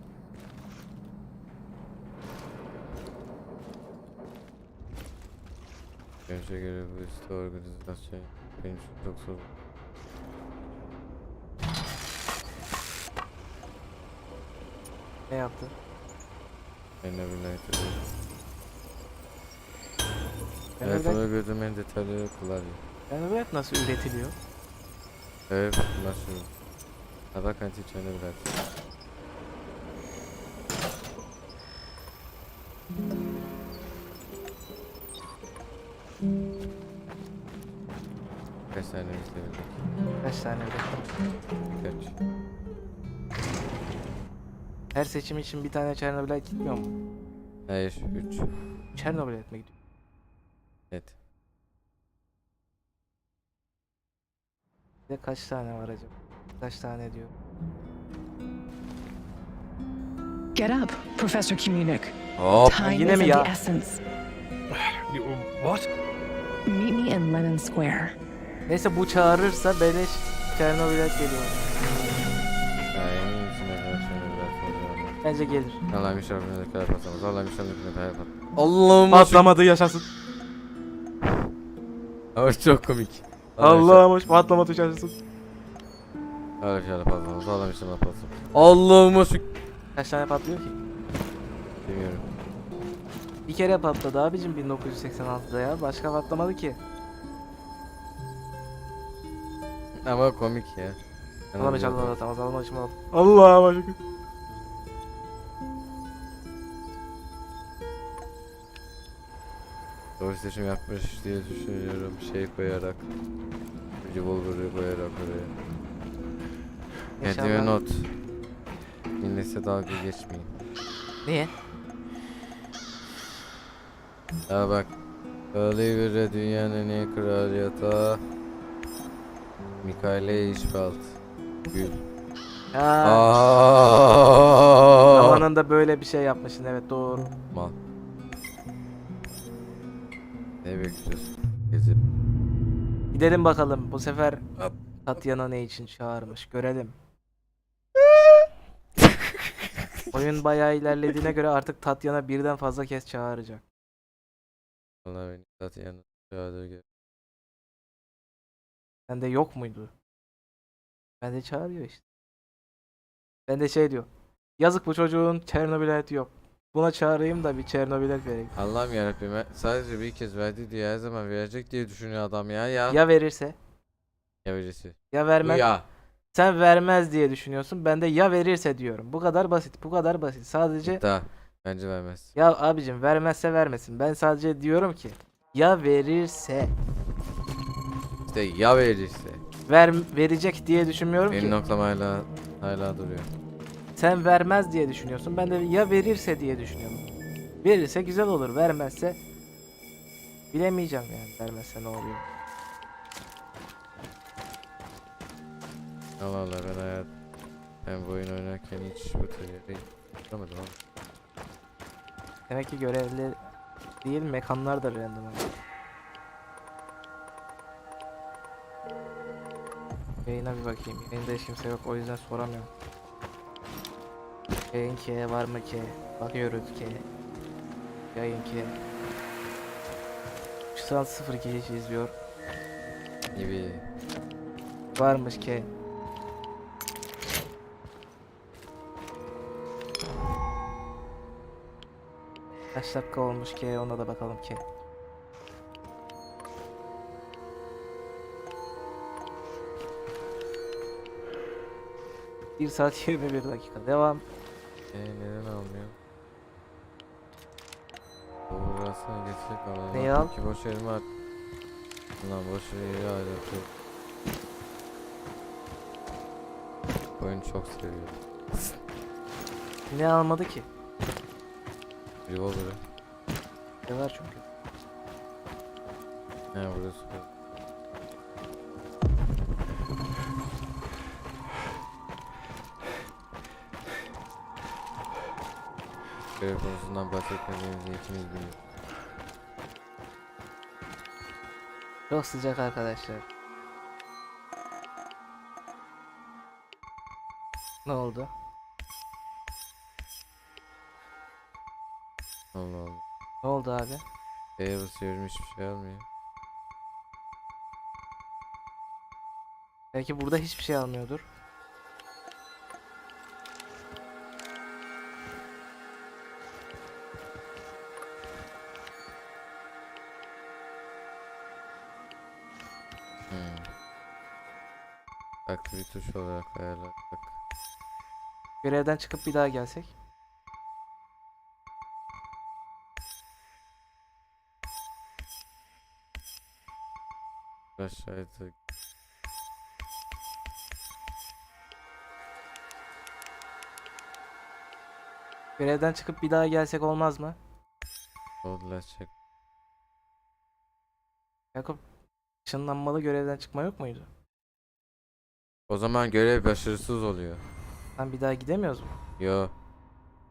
Görüşe göre bu üstü organizasyon benim için çok zor. Ne yaptı? Chernobylite. Evet, onu gördüğüm en detaylı klavye. Chernobylite nasıl üretiliyor? Evet, nasıl? Ha bak anti Chernobylite. Kaç tane izleyebildik? Kaç tane üretti? Birkaç. Her seçim için bir tane Chernobylite gitmiyor mu? Hayır, 3. Chernobylite mi gidiyor? Evet. Bir de kaç tane var acaba? Kaç tane diyor? Get up, Professor Communic. Hop. Time Yine is mi of ya? the essence. What? Meet me in Lenin Square. Neyse bu çağırırsa beleş Chernobylite geliyor. Ha, emin misin arkadaşlar? Chernobylite. Bence gelir. Allah'ım inşallah ne kadar patlamaz. Allah'ım inşallah ne kadar patlamaz. Allah'ım Patlamadı yaşasın. Ama çok komik. Allah'ım hoş patlamadı yaşasın. Allah'ım inşallah patlamaz. Allah'ım inşallah patlamaz. Allah'ım hoş. Kaç tane patlıyor ki? Bilmiyorum. Bir kere patladı abicim 1986'da ya. Başka patlamadı ki. Ama komik ya. Allah'ım inşallah atamaz. Allah'ım inşallah. Allah'ım şükür. Doğru seçim yapmış diye düşünüyorum. Şey koyarak. Revolver'ı koyarak oraya. Kendime not. Millete dalga geçmeyin. Niye? Ya bak. Oliver'e dünyanın en iyi kraliyata. Mikael'e işbalt. Gül. Ha. Aaaaaa. Zamanında böyle bir şey yapmışsın, evet doğru. Mal. Ne bekliyorsun? Gezip. Gidelim bakalım bu sefer Tatyana ne için çağırmış görelim. Oyun bayağı ilerlediğine göre artık Tatyana birden fazla kez çağıracak. Vallahi beni zaten yanına çağırdı gel. Bende yok muydu? Bende çağırıyor işte. Bende şey diyor. Yazık bu çocuğun Chernobylite yok. Buna çağırayım da bir Chernobylite vereyim. Allah'ım yarabbim, sadece bir kez verdi diye her zaman verecek diye düşünüyor adam ya. Ya verirse? Ya verirse. Ya vermez. Ya. Sen vermez diye düşünüyorsun. Ben de ya verirse diyorum. Bu kadar basit. Bu kadar basit. Sadece Daha. Bence vermez. ya abicim vermezse vermesin. Ben sadece diyorum ki ya verirse. İşte ya verirse. Verecek diye düşünmüyorum Benim ki. noktam hala duruyor. Sen vermez diye düşünüyorsun. Ben de ya verirse diye düşünüyorum. Verirse güzel olur. Vermezse bilemeyeceğim yani. Vermezse ne oluyor? Allah Allah, ben bu oyun oynarken hiç bu tür yapamadım ama. Demek ki görevli değil, mekanlar da random. Yayına bir bakayım. Yayında hiç kimse yok, o yüzden soramıyorum. Yayın ki var mı ki? Bakıyoruz ki. Yayın ki. Şu an 02 kişi izliyor. Gibi. Varmış ki. Kaç dakika olmuş ki, ona da bakalım ki. Bir saat 21 dakika devam. Neden almıyor? Burasına geçecek alalım. Neyi al? Ki boş yerimi at. Lan boş yeri harcatıyor. Oyunu çok seviyorum. Ne almadı ki? Revolver'ı. Ne var çünkü. He burası. Görev konusundan bahsetmediğimizi ikimiz biliyoruz. Çok sıcak arkadaşlar. Ne oldu? Allah Allah. Ne oldu abi? B'ye basıyorum, hiçbir şey almıyor. Belki burada hiçbir şey almıyordur. Farklı bir tuş olarak ayarladık. Görevden çıkıp bir daha gelsek. Aşağıya tık. Görevden çıkıp bir daha gelsek olmaz mı? Oldular çek. Yakup, ışınlanmalı görevden çıkma yok muydu? O zaman görev başarısız oluyor. Lan bir daha gidemiyoruz mu? Yo.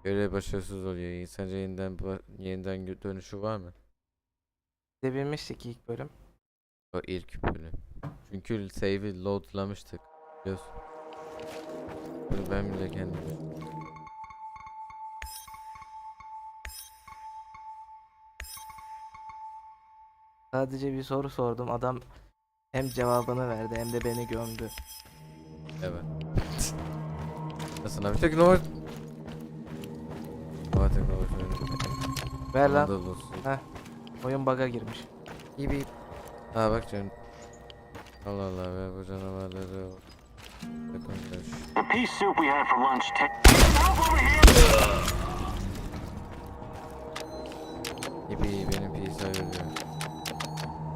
Görev başarısız oluyor. Sence yeniden dönüşü var mı? Gidebilmiştik ilk bölüm. O ilk bölüm. Çünkü save'i loadlamıştık. Biliyorsun. Bunu ben bile kendim. Sadece bir soru sordum. Adam hem cevabını verdi hem de beni gömdü. Evet. Nasıl abi? Tek numara. Ver lan. Heh. Oyun bug'a girmiş. Gibi. Ha bak canım. Allah Allah ver bu canavarları. The pea soup we had for lunch. Gibi benim pizza veriyor.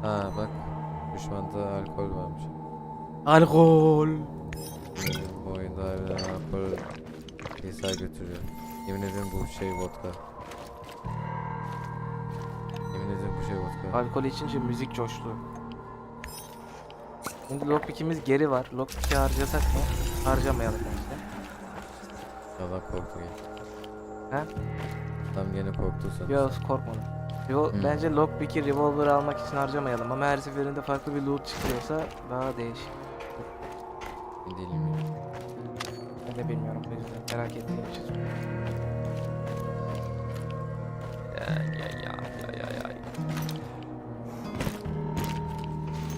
Ha bak. Düşmanda alkol varmış. Alkol. Bu oyunda harbiden alkol pizza götürüyor. Yemin ederim bu şey vodka. Yemin ederim bu şey vodka. Alkol içince müzik coştu. Şimdi lockpick'imiz geri var. Lockpick'i harcasak mı? Harcamayalım bence. Allah korktu gene. He? Tam gene korktu sanırım. Yok korkmadım. Bence lockpick'i revolver almak için harcamayalım ama her seferinde farklı bir loot çıkıyorsa daha değişik. Değilim. Ben de bilmiyorum, o yüzden merak ettiğim için.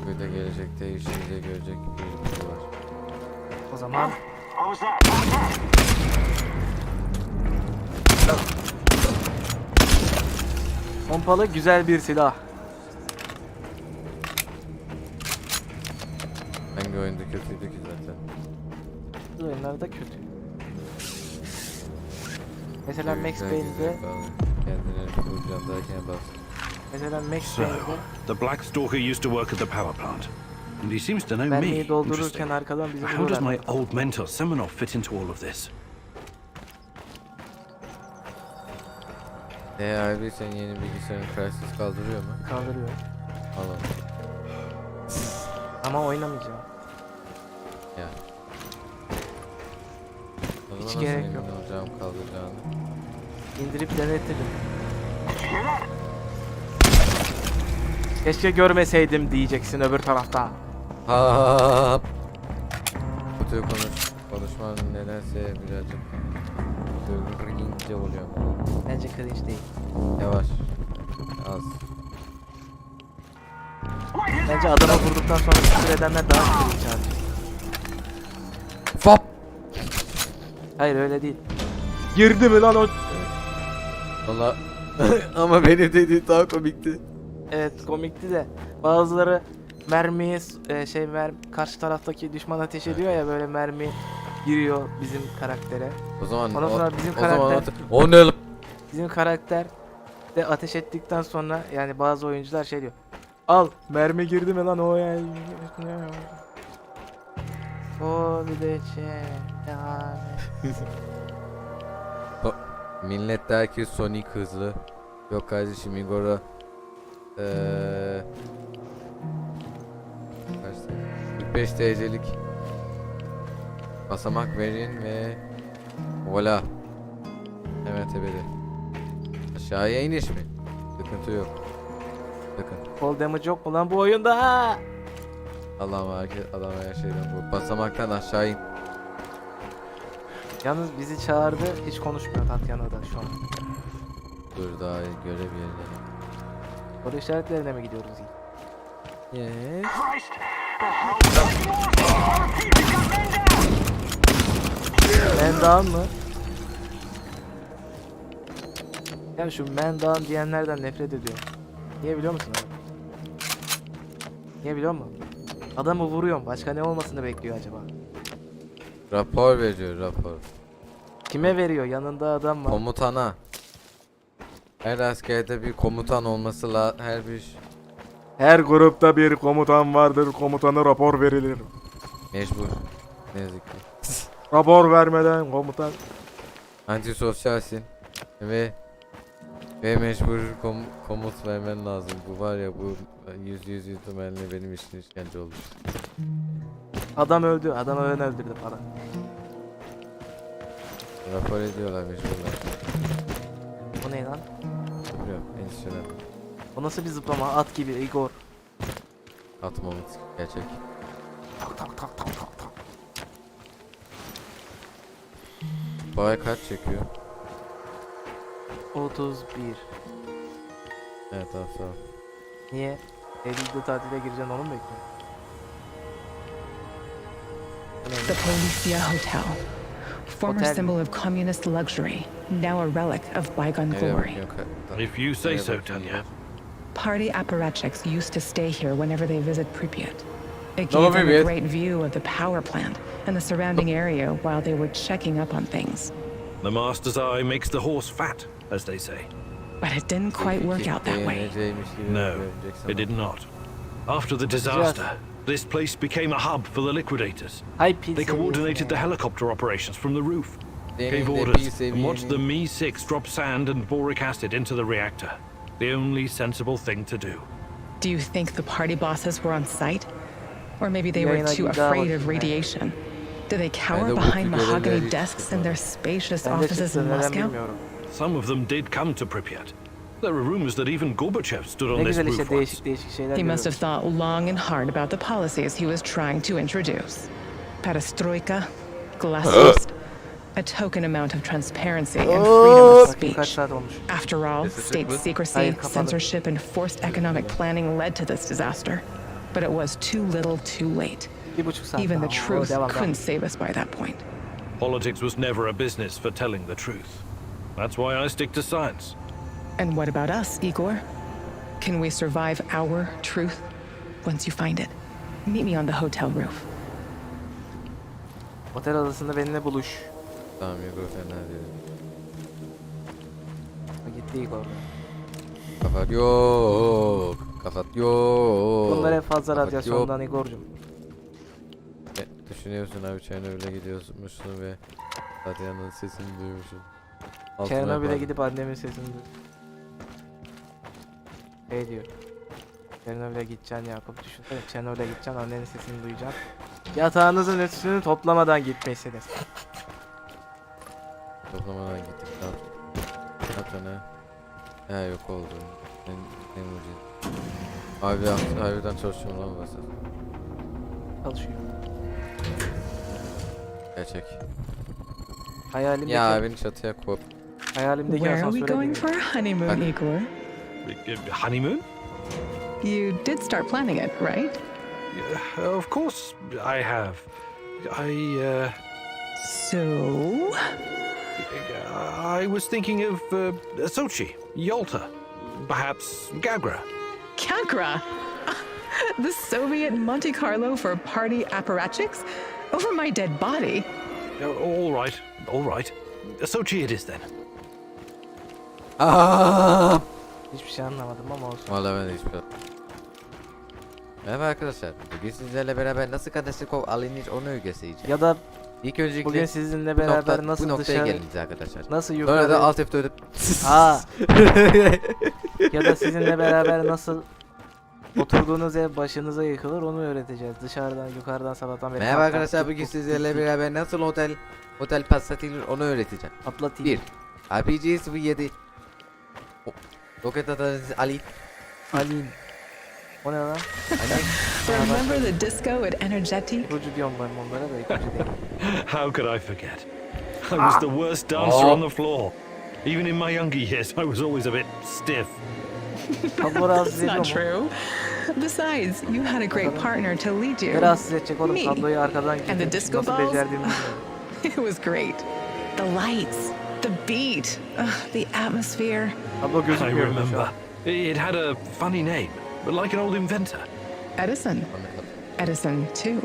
Böyle gelecekte işinize görecek bir var. O zaman Pompalı güzel bir silah. Hangi oyunda kötüydü ki zaten? Bu oyunlarda kötü. Mesela Max Payne'de kendini kurcandayken bas. Mesela Max So, Payne'de the Black Stalker used to work at the power plant. And he seems to know me. mermiyi doldururken Interesting. arkadan bizi How does my vururlar. old mentor Semenov fit into all of this? Abi senin yeni bilgisayarın Crysis kaldırıyor mu? Kaldırıyor. Allah. Ama oynamayacağım. Ya. O Hiç zaman gerek nasıl yok. emin olacağım kaldıracağını? İndirip denetirim. Keşke görmeseydim diyeceksin öbür tarafta. Ha. Bu tür konuşman nedense birazcık cringe oluyor. Bence cringe değil. Yavaş. Az. Bence adama vurduktan sonra küfür edenler daha cringe abi. Fop. Hayır öyle değil. Girdi mi lan o? Valla ama benim dediğim daha komikti. Evet komikti de bazıları mermiyi karşı taraftaki düşman ateş ediyor ya böyle mermi giriyor bizim karaktere. O zaman Ondan sonra bizim o zaman karakter o ne? bizim karakter de ateş ettikten sonra yani bazı oyuncular şey diyor. Al mermi girdi mi lan o ya. O bir de Millet der ki Sonic hızlı. Yok kardeşim Igor'a kaçtı? 45 TL'lik basamak verin ve voila. Hemen tepede. Aşağıya iniş mi? Sıkıntı yok. Bakın. Fall damage yok mu lan bu oyunda? Allah'ım adam her şeyden bu. Basamaktan aşağı in. Yalnız bizi çağırdı hiç konuşmuyor Tatyana da şu an. Dur daha görev yerine. Soru işaretlerine mi gidiyoruz? Yes. Man down mı? Ya şu man down diyenlerden nefret ediyorum. Niye biliyor musun abi? Niye biliyor musun? Adamı vuruyorum. Başka ne olmasını bekliyor acaba? Rapor veriyor rapor. Kime veriyor? Yanında adam var. Komutana. Her askerde bir komutan olması Her grupta bir komutan vardır. Komutana rapor verilir. mecbur. Ne yazık ki. Rapor vermeden komutan. Antisosyalsin ve mecbur komut vermen lazım. Bu var ya bu yüz ihtimalle benim için işkence olur. Adam öldü. Adamı ben öldürdü falan. Rapor ediyorlar mecburlar. Bu ne lan? Bilmiyorum endişelenme. O nasıl bir zıplama? At gibi Igor. Atmamız gerçek. Tak tak tak tak tak tak. Bu ay kaç çekiyor? 31. Evet tamam tamam. Niye? Eylül'de tatile gireceksin onu mu bekliyorsun? The Policia Hotel, former Hotel. symbol of communist luxury, now a relic of bygone glory. If you say so, Tanya. Party apparatchiks used to stay here whenever they visit Pripyat. It No, gave them a Pripyat. great view of the power plant and the surrounding area while they were checking up on things. The master's eye makes the horse fat, as they say. But it didn't quite work out that way. No, it did not. After the disaster, this place became a hub for the liquidators. They coordinated the helicopter operations from the roof, gave orders, and watched the Me-6 drop sand and boric acid into the reactor. The only sensible thing to do. Do you think the party bosses were on site? Or maybe they were too afraid of radiation? Do they cower behind mahogany desks in their spacious offices in Moscow? Some of them did come to Pripyat. There are rumors that even Gorbachev stood on this roof once. He must have thought long and hard about the policies he was trying to introduce. Perestroika, glasnost, a token amount of transparency and freedom of speech. After all, state secrecy, censorship, and forced economic planning led to this disaster. But it was too little too late. Even the truth couldn't save us by that point. Politics was never a business for telling the truth. That's why I stick to science. And what about us, Igor? Can we survive our truth once you find it? Meet me on the hotel roof. Otel odasında benimle buluş. Tamam Igor sen neredeydin? Gitti Igor. Kafat yok. Kafat yok. Bunlar hep fazla Kafat radyasyondan yok. Igor'cum. Düşünüyorsun abi Chernobyl'e gidiyormuşsun ve Tatya'nın sesini duyuyorsun. Chernobyl'e gidip annemin sesini duy. Şey diyor. Chernobyl'e gideceksin Yakup, düşünsene. Chernobyl'e gideceksin, annenin sesini duyacaksın. Yatağınızın üstünü toplamadan gitmeyseniz. Toplamadan gittik. Ne yaptın ha? He yok oldu. Ne mucize. Abi harbiden çalışıyorum lan burası. Çalışıyor. Gerçek. Hayalimdeki... Ya beni çatıya kop. Hayalimdeki Where are we asansöre going for biniyorum. a honeymoon, Igor? Honeymoon? You did start planning it, right? Of course I have. So? I was thinking of Sochi, Yalta, perhaps Gagra. Kagra? The Soviet Monte Carlo for party apparatchiks? Over my dead body? All right. Sochi it is then. Hiçbir şey anlamadım ama olsun. Valla ben de hiçbir şey. Merhaba arkadaşlar. Bugün sizlerle beraber nasıl kardeşlik alınır onu göstereceğim. Ya da İlk öncelikle bugün sizinle beraber nasıl bu noktaya dışarı... geliniz arkadaşlar. Nasıl Sonra yukarı... da alt F4'ü Aa. Ya da sizinle beraber nasıl oturduğunuz ev başınıza yıkılır onu öğreteceğiz. Dışarıdan, yukarıdan, sabahtan beri... Merhaba arkadaşlar, bugün sizlerle beraber nasıl otel patlatılır onu öğreteceğim. Patlatayım. 1. RPG 07 Roket atarız Ali. Alim. O ne lan? Remember the disco at Energetic? İpucu diyorum ben onlara da ipucu değil. How could I forget? I was the worst dancer on the floor. Even in my younger years, I was always a bit stiff. That's not true. Besides, you had a great partner to lead you. Rahatsız edecek oğlum Me. tabloyu arkadan And the gidip disco nasıl balls? becerdiğimi bilmiyorum. It was great. The lights, the beat, the atmosphere. Tablo I gözükmüyor şu remember. an. It had a funny name, but like an old inventor. Edison. Edison too.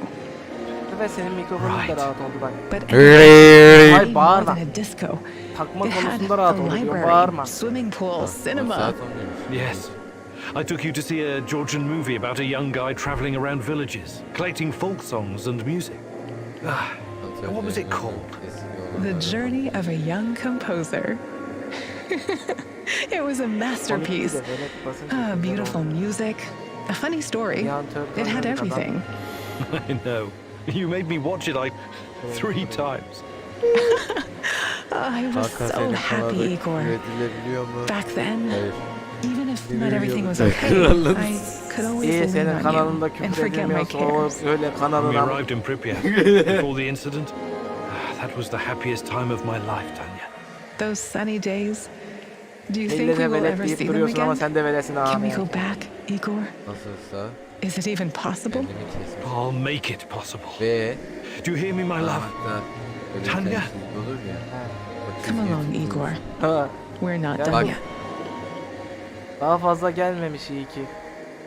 Ve senin mikrofonun da rahat oldu bak. But Ay more bağırma. than a disco. Takma It had konusunda rahat a oldu diyor. library, Bağırma. swimming pool, cinema. Saat 11'miş. Yes. I took you to see a Georgian movie about a young guy traveling around villages, collecting folk songs and music. What was it called? The journey of a young composer. It was a masterpiece. Beautiful music, a funny story. It had everything. I know. You made me watch it like 3 times. I was so happy, Igor. Back then, even if not everything was okay, I could always lean senin on you kanalında and küfür forget my edilmiyorsa o cares. öyle When we kanalına... arrived in Pripyat before the incident, that was the happiest time of my life, Tanya. Those sunny days. Do you think Elle we de will velet ever deyip see them duruyorsun ama again? sen de velesin Can abi. we go back, Igor? Nasılsa Is it even possible? kendimi kesmiş. I'll make it possible. Ve Do you hear me, my love? hatta böyle Tanya. temsilci olur ya. o Come çizgi along, tutulur. Igor. Ha, We're not Bak. done yet. daha fazla gelmemiş iyi ki.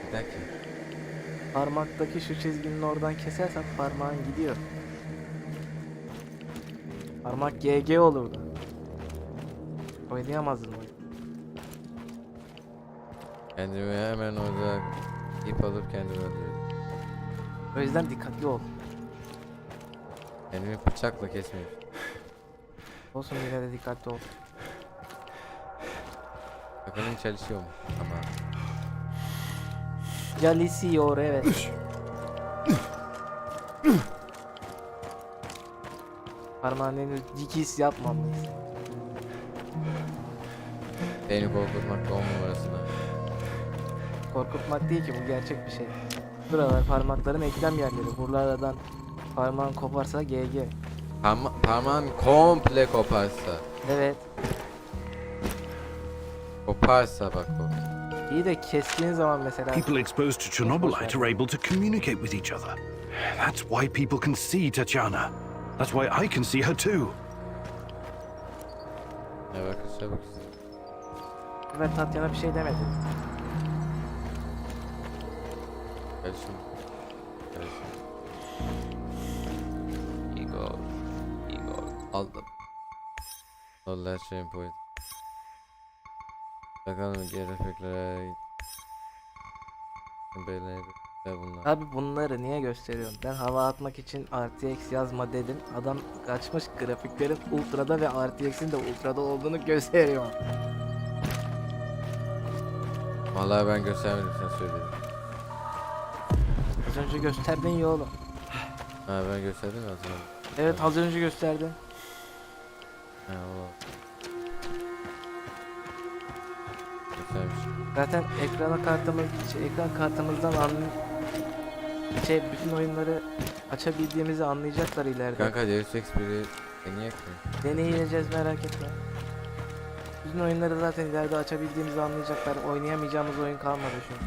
Bir dakika. Parmaktaki şu çizginin oradan kesersen parmağın gidiyor. Parmak GG olurdu. Oynayamazdın oyunu. Kendimi hemen orada ip alıp kendimi öldürüyorum. O yüzden dikkatli ol. Kendimi bıçakla kesmiyorum. Olsun yine de dikkatli ol. Bakalım çalışıyor mu? Ama Çalışıyor evet. Parmağın henüz dikiş yapmamış. beni korkutmak da 10 numarasına. Korkutmak değil ki bu gerçek bir şey. Buralar parmakların eklem yerleri. Buralardan parmağın koparsa GG. Parmağın komple koparsa. Evet. Koparsa bak o. İyi de kestiğin zaman mesela. People exposed to Chernobylite are able to communicate with each other. That's why people can see Tatiana. That's why I can see her too. Ne bak çabuk. Ben Tatyana bir şey demedim. Gel şimdi. Gel şimdi. Igor. Aldım. Oldu her şeyin point. Bakalım diğer efektlere. Böyle bunlar. Abi bunları niye gösteriyorum? Ben hava atmak için RTX yazma dedim. Adam kaçmış grafiklerin ultrada ve RTX'in de ultrada olduğunu gösteriyor. Vallahi ben göstermedim, sen söyledin. Az önce gösterdin ya oğlum. Ha ben gösterdim mi hatırladım. Evet az önce gösterdin. Ha o. Göstermiş. Zaten ekran kartımızdan bütün oyunları açabildiğimizi anlayacaklar ileride. Kanka Deus Ex 1'i deneyek mi? Deneyeceğiz, merak etme. Bütün oyunları zaten ileride açabildiğimizi anlayacaklar. Oynayamayacağımız oyun kalmadı şu an.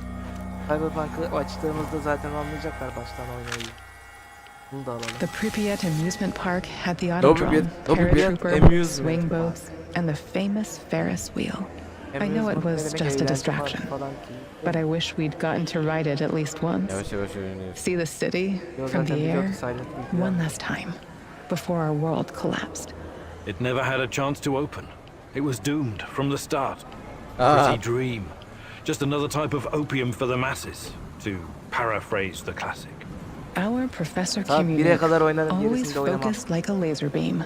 Cyberpunk'ı açtığımızda zaten anlayacaklar baştan oynamayı. Bunu da alalım. The Pripyat Amusement Park had the Autodrome, Paratrooper, paratrooper, swing boats, and the famous Ferris wheel. I know it was just a distraction, but I wish we'd gotten to ride it at least once. See the city from the air one last time before our world collapsed. It never had a chance to open. It was doomed from the start. Pretty dream. Just another type of opium for the masses, to paraphrase the classic. Our Professor Community always focused like a laser beam.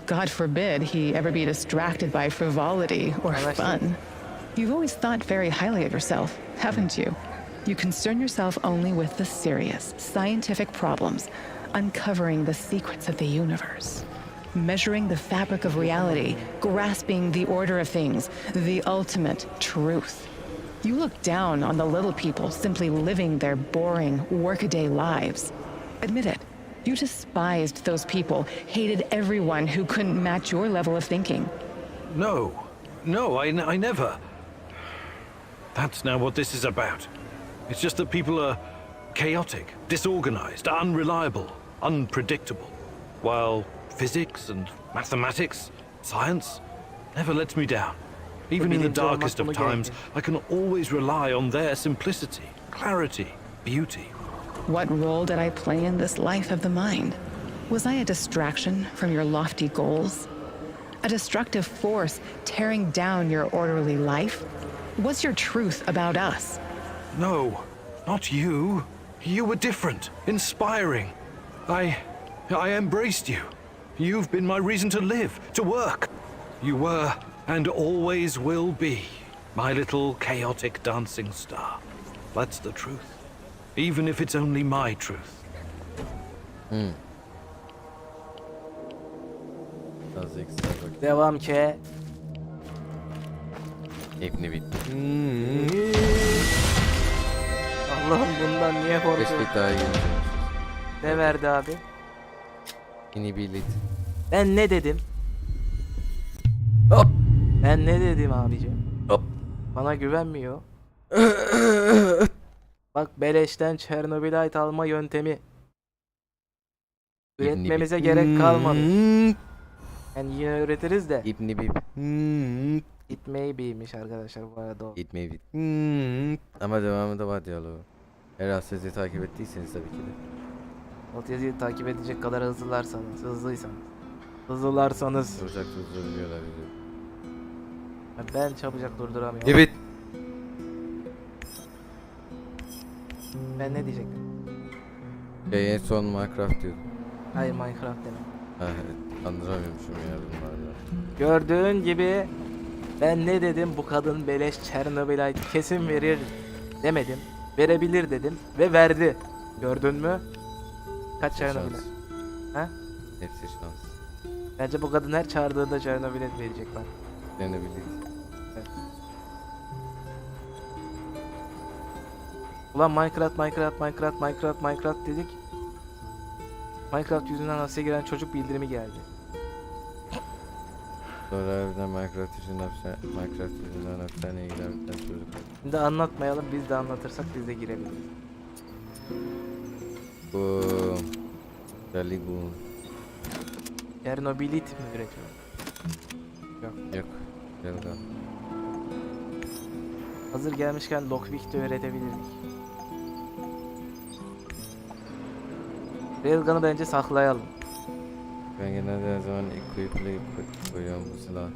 God forbid he ever be distracted by frivolity or fun. You've always thought very highly of yourself, haven't you? You concern yourself only with the serious, scientific problems, uncovering the secrets of the universe, measuring the fabric of reality, grasping the order of things, the ultimate truth. You look down on the little people simply living their boring, workaday lives. Admit it. You despised those people, hated everyone who couldn't match your level of thinking. No, I never. That's now what this is about. It's just that people are chaotic, disorganized, unreliable, unpredictable. While physics and mathematics, science, never lets me down. Even in the darkest of times, I can always rely on their simplicity, clarity, beauty. What role did I play in this life of the mind? Was I a distraction from your lofty goals? A destructive force tearing down your orderly life? What's your truth about us? No, not you. You were different, inspiring. I embraced you. You've been my reason to live, to work. You were, and always will be, my little chaotic dancing star. That's the truth. Even if it's only my truth. Devam ki. İbni bit. Allah'ım bundan niye korkuyorsun? Keşke daha iyi. Ne verdi abi? İnibilit. Ben ne dedim? Hop. Ben ne dedim abicim? Hop. Bana güvenmiyor. Bak beleşten Chernobylite alma yöntemi. Üretmemize gerek kalmadı. Yani yine üretiriz de. İbni bip. It may be'ymiş arkadaşlar bu arada o. It may be. Ama devamında var diyaloğu. Eğer sizi takip ettiyseniz tabii ki de. Alt yazıyı takip edecek kadar hızlılarsanız. Çabucak durdurabiliyorlar bizi. Ben çabucak durduramıyorum. Evet. Ben ne diyecektim? En son Minecraft diyordum. Hayır Minecraft demem. Ha evet. Andıramıyormuşum ya bunlarla. Gördüğün gibi ben ne dedim, bu kadın beleş Chernobylite kesin verir demedim. Verebilir dedim ve verdi. Gördün mü? Kaç Chernobylite? Ha? Hepsi şans. Bence bu kadın her çağırdığında Chernobylite verecek bak. Denebildik. Evet. Ulan Minecraft dedik. Minecraft yüzünden hapse giren çocuk bildirimi geldi. Sonra evden Minecraft yüzünden hapishaneye giden bir tane çocuk. Şimdi anlatmayalım, biz de anlatırsak biz de girebiliriz. Boom. Jelly boom. Chernobylite mi üretiyor? Yok. Yok. Railgun. Hazır gelmişken lockpick de öğretebilirdik. Railgun'ı bence saklayalım. Ben genelde her zaman ilk koyuyorum bu silahı.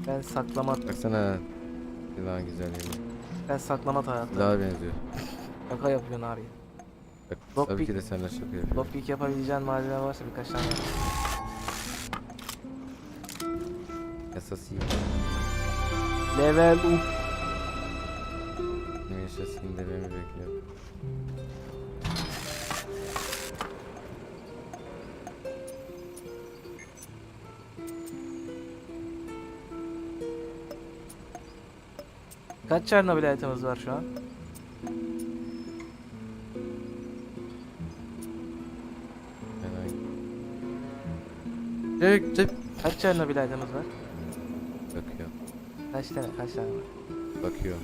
Ben saklama... Baksana silahın güzelliğine. Ben saklama taraftarım. Silaha benziyor. Şaka yapıyorsun abi. Bak, tabii ki de seninle şaka yapıyorum. Lockpick yapabileceğin malzeme varsa birkaç tane yap. Esas iyi. Level up. Ne yaşasın dememi bekliyorum. Kaç Chernobylite'ımız var şu an? Kaç Chernobylite'ımız var? Bakıyor. Kaç tane var? Bakıyor.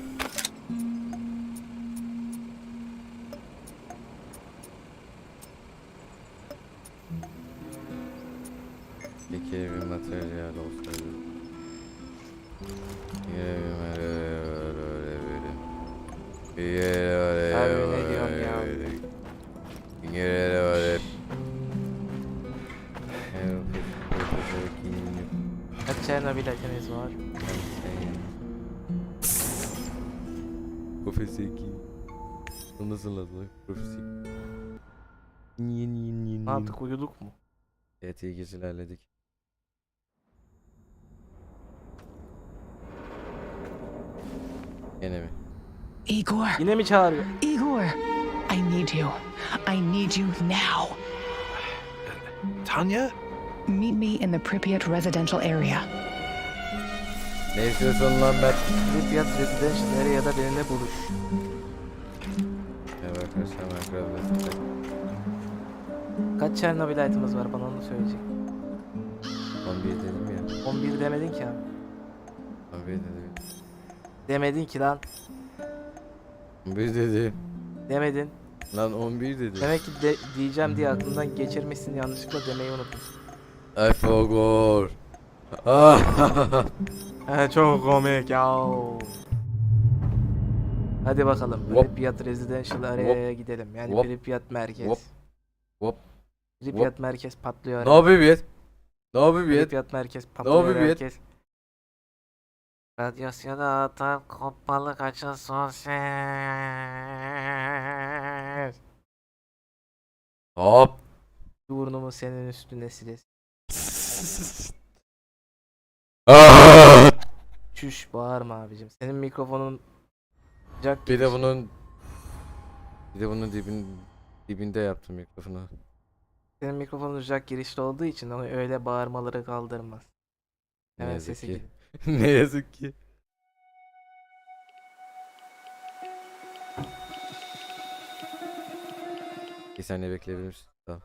İki evin materyal olsaydı. Abi ne diyorsun ya? Kaç Chernobylite'imiz var? Profeseki. Nasıl lazım? Profeseki. Artık uyuduk mu? Evet, iyi gecelerledik. Yine mi? Igor. Yine mi çağırıyor? Igor, I need you. I need you now. Tanya? Meet me in the Pripyat residential area. Ne istiyorsun lan ben? Pripyat Residential Area'da benimle buluş. Ya arkadaşlar Minecraft'ta. Kaç Chernobylite'ımız var, bana onu söyleyecek. 11 dedim ya. 11 demedin ki abi. 11 dedim. Demedin ki lan. 11 dedim. Demedin. Lan 11 dedim. Demek ki diyeceğim diye aklından geçirmişsin, yanlışlıkla demeyi unuttun. I forgot. Çok komik ya. Hadi bakalım. Pripyat Residential Area'ya gidelim. Yani Pripyat merkez. Pripyat merkez patlıyor. Ne yapıyor? Ne yapıyor? Pripyat merkez patlıyor herkes. Radyasyona atan kopalı kaçan sosyal. Hop. Burnumu senin üstüne silesin. Çüş, bağırma abicim. Senin mikrofonun jack Bir de bunun dibinde yaptım mikrofonu. Senin mikrofonun jack girişli olduğu için onu öyle bağırmaları kaldırmaz. Ne Hemen yazık sesi ki. gidiyor. Ne yazık ki. Bir saniye bekleyebilir misin? Tamam.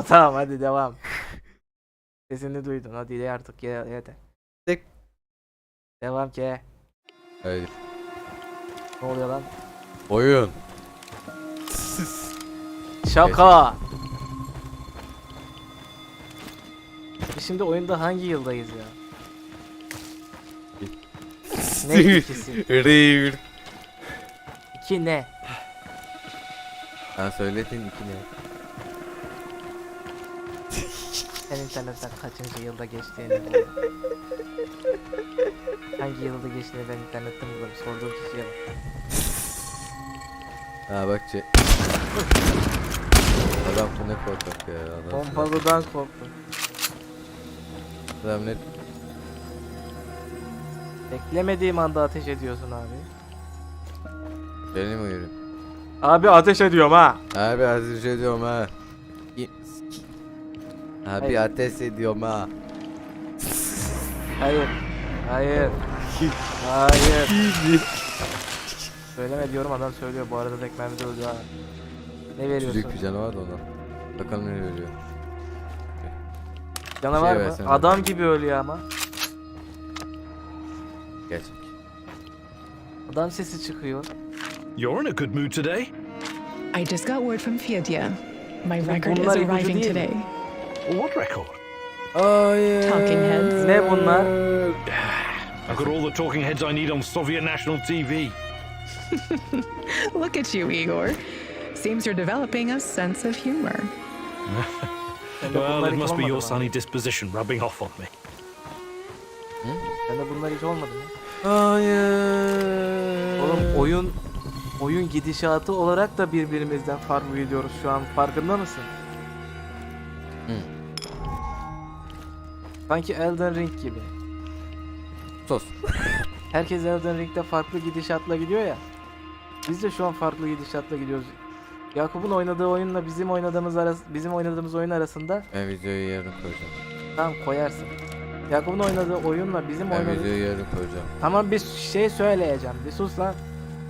Tamam hadi devam. Sesini duydun, hadi de artık yeter. Devam ki. Hayır. Ne oluyor lan? Oyun. Şaka. Biz şimdi oyunda hangi yıldayız ya? Ne ikisi? 2 ne? Sen söyledin 2 ne? Sen internetten kaçıncı yılda geçtiğini bulurum. Hangi yılda geçtiğini ben internetten bulurum. Sorduğum kişiye bak. Ha bak adam bu ne korkak ya. Adam Pompalıdan korktum. Adam ne? Beklemediğim anda ateş ediyorsun abi. Benim uyarım. Abi ateş ediyorum ha. Abi ateş ediyorum ha. Abi Hayır. ateş ediyorum ha. Hayır. Hayır. Hayır. Söyleme diyorum, adam söylüyor. Bu arada tek mermi de öldü ha. Ne veriyorsun? Çocuk bir canavar da ona. Bakalım ne veriyor. Canavar Şey mı? versene. Adam gibi ölüyor ama. Gerçek. Adam sesi çıkıyor. You're in a good mood today. I just got word from Fiedja. My Bunlar record is ipucu arriving değil mi? today. What record? Hayır. Talking heads. Ne bunlar? I've got all the talking heads I need on Soviet national TV. Look at you, Igor. Seems you're developing a sense of humor. Well, it must be your sunny disposition rubbing off on me. Sende bunlar hiç olmadı mı? Hayır. Oğlum oyun gidişatı olarak da birbirimizden farklı gidiyoruz şu an, farkında mısın? Sanki Elden Ring gibi. Sus. Herkes Elden Ring'de farklı gidişatla gidiyor ya. Biz de şu an farklı gidişatla gidiyoruz. Yakup'un oynadığı oyunla bizim oynadığımız oyun arasında. Ben videoyu yarın koyacağım. Tamam, koyarsın. Yakup'un oynadığı oyunla bizim Ben oynadığımız. videoyu yarın koyacağım. Tamam, bir şey söyleyeceğim. Bir sus lan.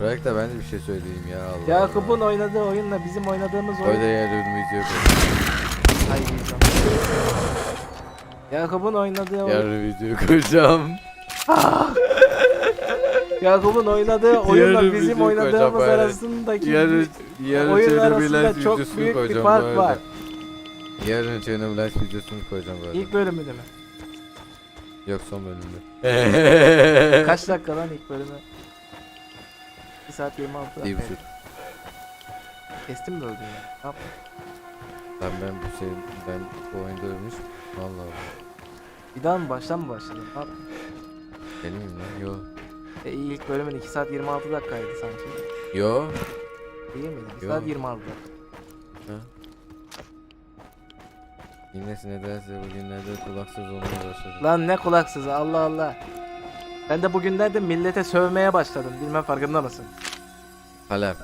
Bırak da ben de bir şey söyleyeyim ya Allah. Yakup'un oynadığı oyunla bizim oynadığımız oyun. Öyle yarın video koyacağım. Hayır, izlem. Yakup'un oynadığı oyun. Yarın video koyacağım. Yakup'un oynadığı oyunla Yarın bizim video oynadığımız koyacağım böyle. arasındaki Yarın oyun Chernobylite arasında çok videosunu büyük bir koyacağım fark bu arada. var. Yarın Chernobylite videosunu koyacağım böyle. İlk bölümünde mi? Yok, son bölümde. Kaç dakika lan ilk bölümü? 1 saat 26 dakika. 1,5. Kestim mi öldün ya? Ne yaptın? Ben bu oyunda ölmüş. Vallahi. Bir daha mı baştan mı başladın? Ne yaptın? Benim lan? Yo. İlk bölümün 2 saat 26 dakikaydı sanki. Yo. Değil miydi? 2 Yo. saat 26 dakika. Ha. Yinesi nedense bugünlerde kulaksız olmaya başladı. Lan ne kulaksızı, Allah Allah. Ben de bugünlerde millete sövmeye başladım. Bilmem farkında mısın? Kalem.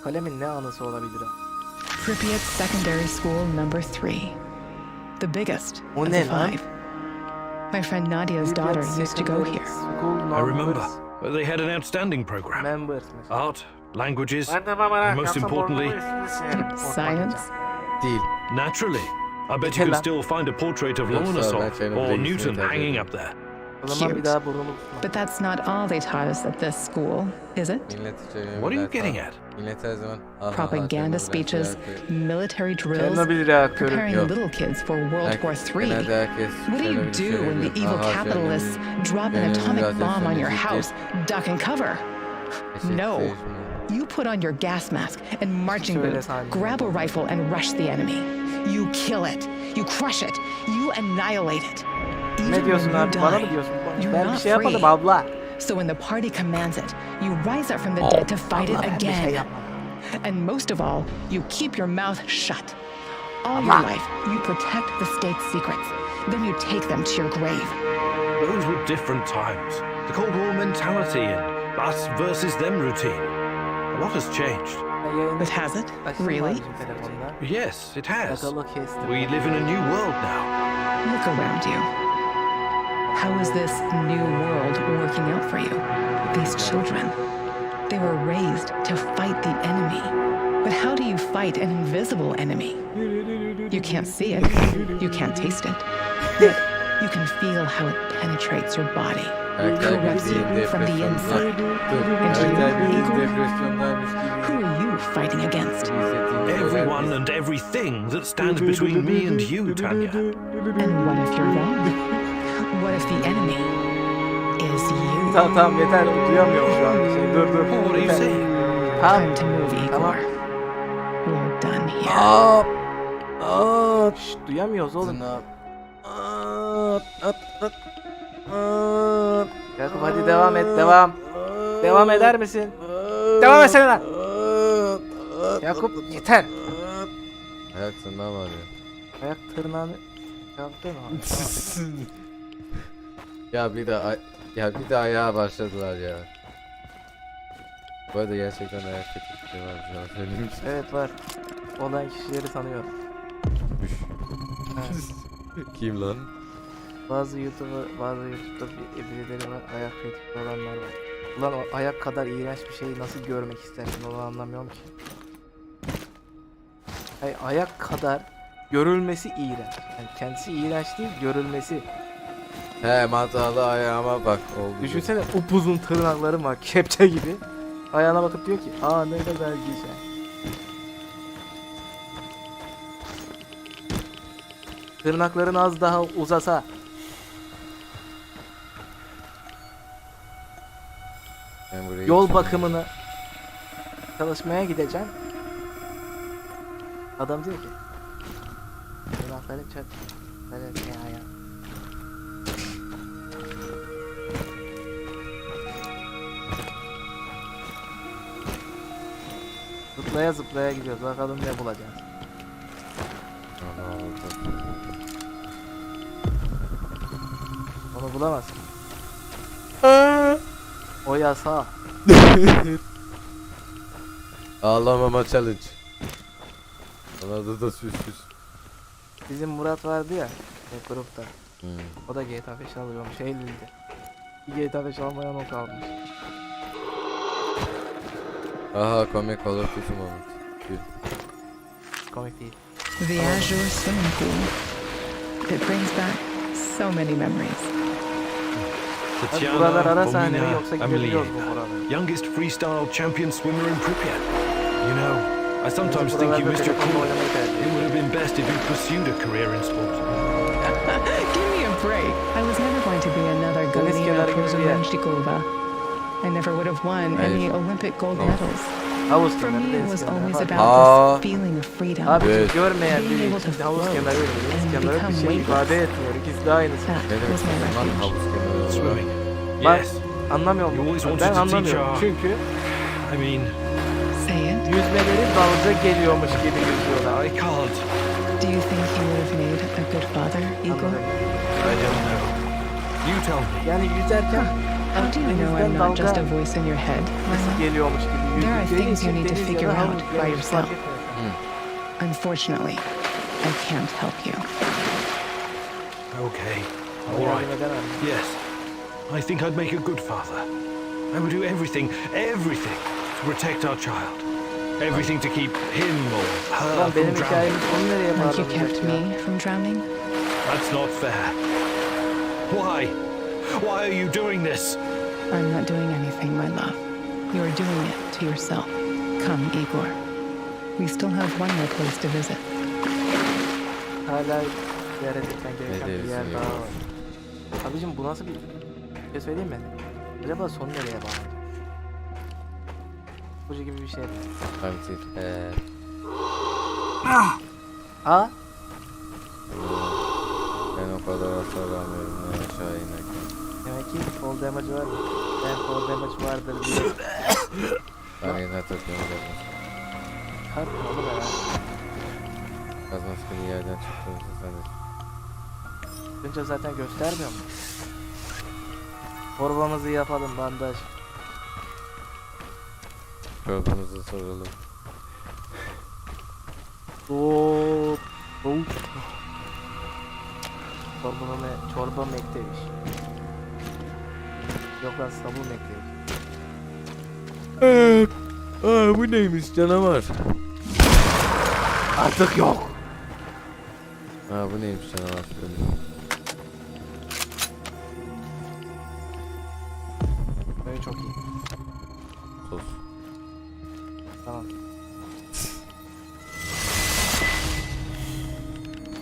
Kalemin ne anısı olabilir ha? Pripyat Secondary School number 3. The biggest O of ne the lan? 5. My friend Nadia's daughter used to go here. I remember. They had an outstanding program. Members. Art, languages, and most importantly, Science. Değil. naturally. I bet you can still find a portrait of Lomonosov or Newton hanging up there. Cute. But that's not all they taught us at this school, is it? What are you getting at? Propaganda speeches, military drills, Chernobylite preparing Yok. little kids for World War III. What do you do when the evil capitalists drop an atomic bomb on your house? Duck and cover. No. You put on your gas mask and marching boots, grab a rifle and rush the enemy. You kill it. You crush it. You annihilate it. Even Ne diyorsun when you abi? Bana mı die, diyorsun? you're Ben bir not şey yapmadım free. abla. So when the party commands it, you rise up from the dead to fight it abla, ben bir şey again. yapmadım. And most of all, you keep your mouth shut. All your life, you protect the state's secrets. Then you take them to your grave. Those were different times. The Cold War mentality and us versus them routine. A lot has changed. But has it? Really? Yes, it has. We live in a new world now. Look around you. How is this new world working out for you? These children, they were raised to fight the enemy. But how do you fight an invisible enemy? You can't see it, you can't taste it, yet you can feel how it penetrates your body, corrupts you from the inside. And you, Igor, who are you fighting against? Everyone and everything that stands between me and you, Tanya. And what if you're wrong? What if the enemy is you? Tamam yeter, duyamıyorum şu an. Dur. What are you Yeter. saying? Time to move, Igor. Tamam. We're done here. Şşt, duyamıyoruz oğlum. Yakup hadi devam et, devam. Devam eder misin? Devam etsene lan. Yakup yeter. Ayak tırnağı var ya. Ayak tırnağını yaptın mı? Bir de ayağa başladılar ya. Bu arada gerçekten ayak kötü var şu an söyleyeyim. Evet var. Olan kişileri sanıyorum. Kim lan? Bazı YouTube'da birileri var, ayak fetişi olanlar var. Ulan o ayak kadar iğrenç bir şeyi nasıl görmek istersin, onu anlamıyorum ki. Hayır, ayak kadar görülmesi iğrenç. Yani kendisi iğrenç değil, görülmesi. He mantıklı ayağıma bak oldu. Düşünsene upuzun tırnakları var, kepçe gibi. Ayağına bakıp diyor ki, aa ne kadar güzel. Tırnakların az daha uzasa. Yol bakımını çalışmaya gideceğim. Adam diyor ki, tırnakların çok ya. Zıplaya zıplaya gidiyoruz. Bakalım ne bulacağız. Onu bulamazsın. O yasa. Ağlamama challenge. Ona da süs. Bizim Murat vardı ya grupta. O da GTA 5 alıyormuş Eylül'de. Bir GTA 5 almayan o kalmış. Aha komik olur kötü moment. Komik değil. The Azure swimming pool. It brings back so many memories. Buralar ara sahne mi yoksa gidebiliyoruz bu buralar? Youngest freestyle champion swimmer in Pripyat. You know, I sometimes think you missed your call. It would have been best if you pursued a career in sport. Give me a break. I was never going to be another Galina Prozumenstikova. I never would have won any Olympic gold medals. For me, it was always about this feeling of freedom. Abi görmeyen biri için havuz kenarı bir şey ifade etmiyor. İkisi de aynısı. Was my refuge. Swimming. Bak Yes. anlamıyorum. Ben anlamıyorum. Çünkü I mean, say it. Yüzmeleri dalga geliyormuş gibi yüzüyorlar. I can't. Do you think he would have made a good father, Igor? I don't know. You tell me. Yani yüzerken How do you know I'm not just a voice in your head, Mama? geliyormuş gibi There are yüzdükleri things you için need to deniz figure ya da out havuz by yani yourself. fark etmiyor. Unfortunately, I can't help you. Okay. All right. Yes. I think I'd make a good father. I would do everything to protect our child. Everything to keep him or her Lan from benim drowning. hikayemi konu nereye Like you bağlamayacak kept ya? me from drowning? That's not fair. Why? Why are you doing this? I'm not doing anything, my love. You're doing it to yourself. Come, Igor. We still have one more place to visit. Hala ziyaret etmen gereken bir yer daha var. Abicim bu nasıl bir şey söyleyeyim mi? Acaba sonu nereye bağlanacak? Bucu gibi bir şey. Ha? Ben o kadar hasar vermiyorum aşağı inerken. Demek ki fall damage var mı? Ben fall damage vardır diye. Ben yine takıyorum zaten. Kalkma oğlum herhalde. Gaz maskeli yerden çıktığımızda sen de. Önce zaten göstermiyor mu? Torbamızı yapalım bandaj. Çorbamızı soralım. Hop. Hop. Çorba mekteviş. Yok lan sabun mekteviş. Evet. Aa bu neymiş canavar? Artık yok. Aa bu neymiş canavar? Böyle çok iyi. Sos. Tamam.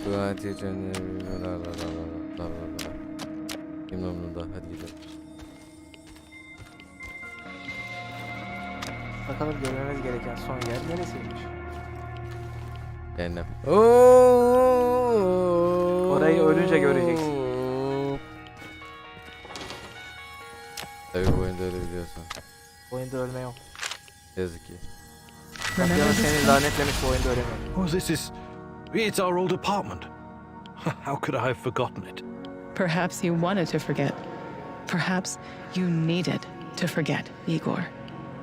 Güventi için Kim umurunda hadi gidelim. Bakalım görmemiz gereken son yer neresiymiş? Cehennem. Orayı ölünce göreceksin. Tabii bu oyunda öyle biliyorsan. Bu oyunda ölme yok. Yazık ki. Bakıyorum seni lanetlemiş bu oyunda ölemiyor. Oh, it's our old apartment. How could I have forgotten it? Perhaps you wanted to forget. Perhaps you needed to forget, Igor.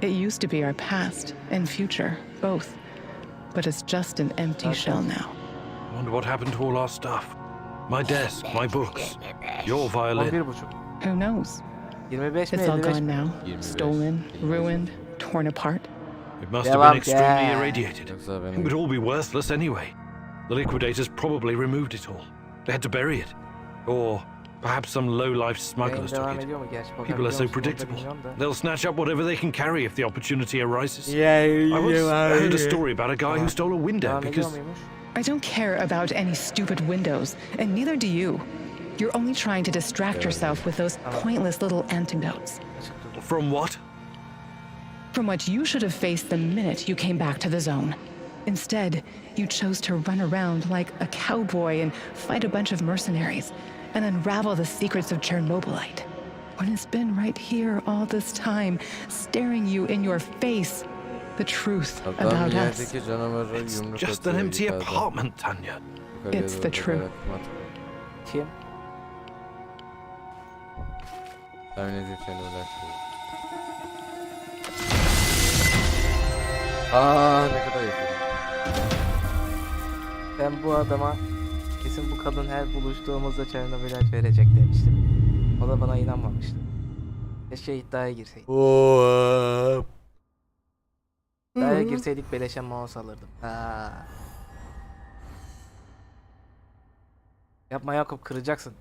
It used to be our past and future, both. But it's just an empty shell now. I wonder what happened to all our stuff. My desk, my books, your violin. 11,5. Who knows? 25 mi It's all 55 gone mi? now. 25. Stolen, ruined, torn apart. It must have Devam been extremely ki. irradiated. Yoksa It benim would all be worthless anyway. The liquidators probably removed it all. They had to bury it. Or perhaps some low-life smugglers took Devam it. ediyor mu gerçi? People are Bakabiliyor so musun? Onu da predictable. bilmiyorum da. They'll snatch up whatever they can carry if the opportunity arises. I Yeah, heard a story about a guy who stole a window Devam ediyor because muymuş? I don't care about any stupid windows, and neither do you. You're only trying to distract yourself with those pointless little antidotes. from what? From what you should have faced the minute you came back to the zone. Instead, you chose to run around like a cowboy and fight a bunch of mercenaries and unravel the secrets of Chernobylite. When it's been right here all this time, staring you in your face, the truth Adam about us. yerdeki canavarı It's yumruk just an atıyor empty yukarıdan. apartment, Tanya. Yukarıya It's doğru the truth. bakarak mantıklı. Kim? Tahmin edeceğini ulaştırıyor. Aaa ne kadar yakın. Ben bu adama kesin bu kadın her buluştuğumuzda Chernobylite verecek demiştim. O da bana inanmamıştı. Keşke iddiaya girseydik. İddiaya girseydik beleşe mouse alırdım. Ha. Yapma Yakup, kıracaksın.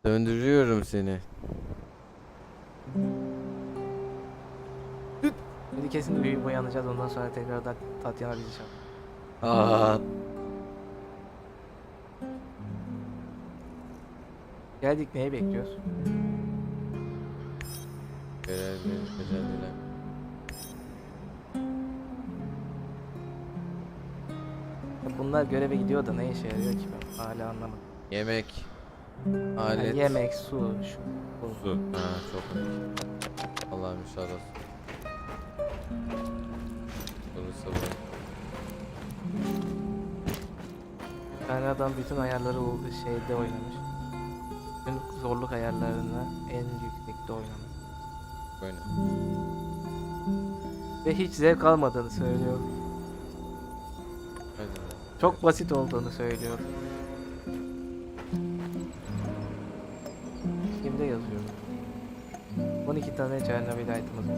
Döndürüyorum seni. Şimdi kesin uyuyup uyanacağız, ondan sonra tekrardan Tatyana bizi çağır. Aa. Geldik, neyi bekliyoruz? Becerdiler. Bunlar göreve gidiyor da ne işe yarıyor ki, ben hala anlamadım. Yemek. Yani Alet. yemek, su, şu, bu. Su. Ha çok önemli. Allah'ım inşallah. Olursa bu. Bir tane adam bütün ayarları şeyde oynamış. Bütün zorluk ayarlarını en yüksekte oynamış. Böyle. Ve hiç zevk almadığını söylüyor. Hadi. Çok basit olduğunu söylüyor. Kimde yazıyor? 12 tane Chernobylite'ımız var.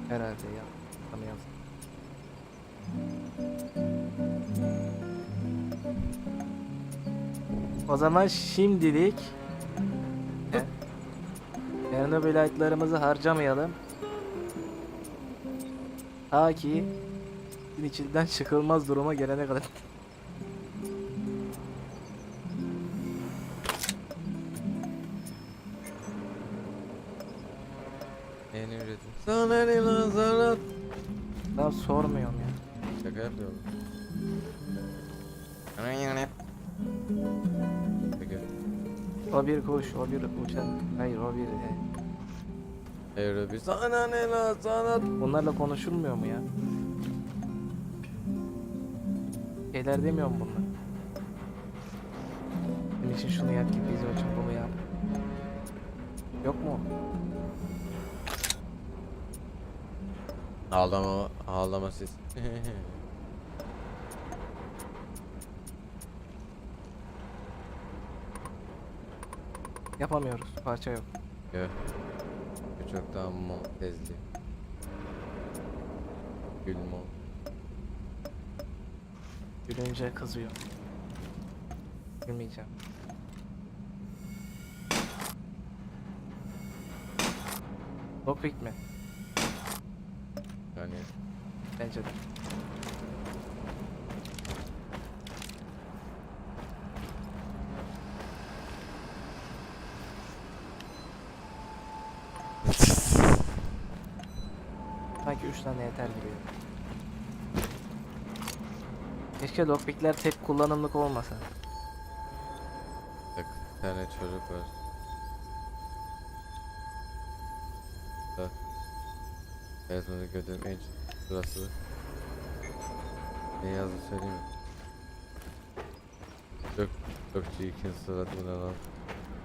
Herhalde ya. Bana yaz. O zaman şimdilik Chernobylite'larımızı harcamayalım. Ta ki içinden çıkılmaz duruma gelene kadar. Yeni üretim. Sana ne nazarat. Ben sormuyorum ya. Şaka yapıyorum. Peki. O bir kuş, o bir uçan. Hayır, o bir Evre bir sana ne nazarat. Bunlarla konuşulmuyor mu ya? Şeyler demiyor mu bunlar? Benim için şunu yap, bizim için bunu yap. Yok mu? Ağlama siz. Yapamıyoruz. Parça yok. Yok. Bu çok daha tezli. Gülme. Gülünce kızıyor. Gülmeyeceğim. Lockpick mi? Yani Bence de. Sanki 3 tane yeter gibi. Keşke lockpickler tek kullanımlık olmasa. bak bir tane çocuk var. Bak. Hayatımda gördüğüm en sırası. Ne yazdı söyleyeyim mi? Çok çirkin suratına lan.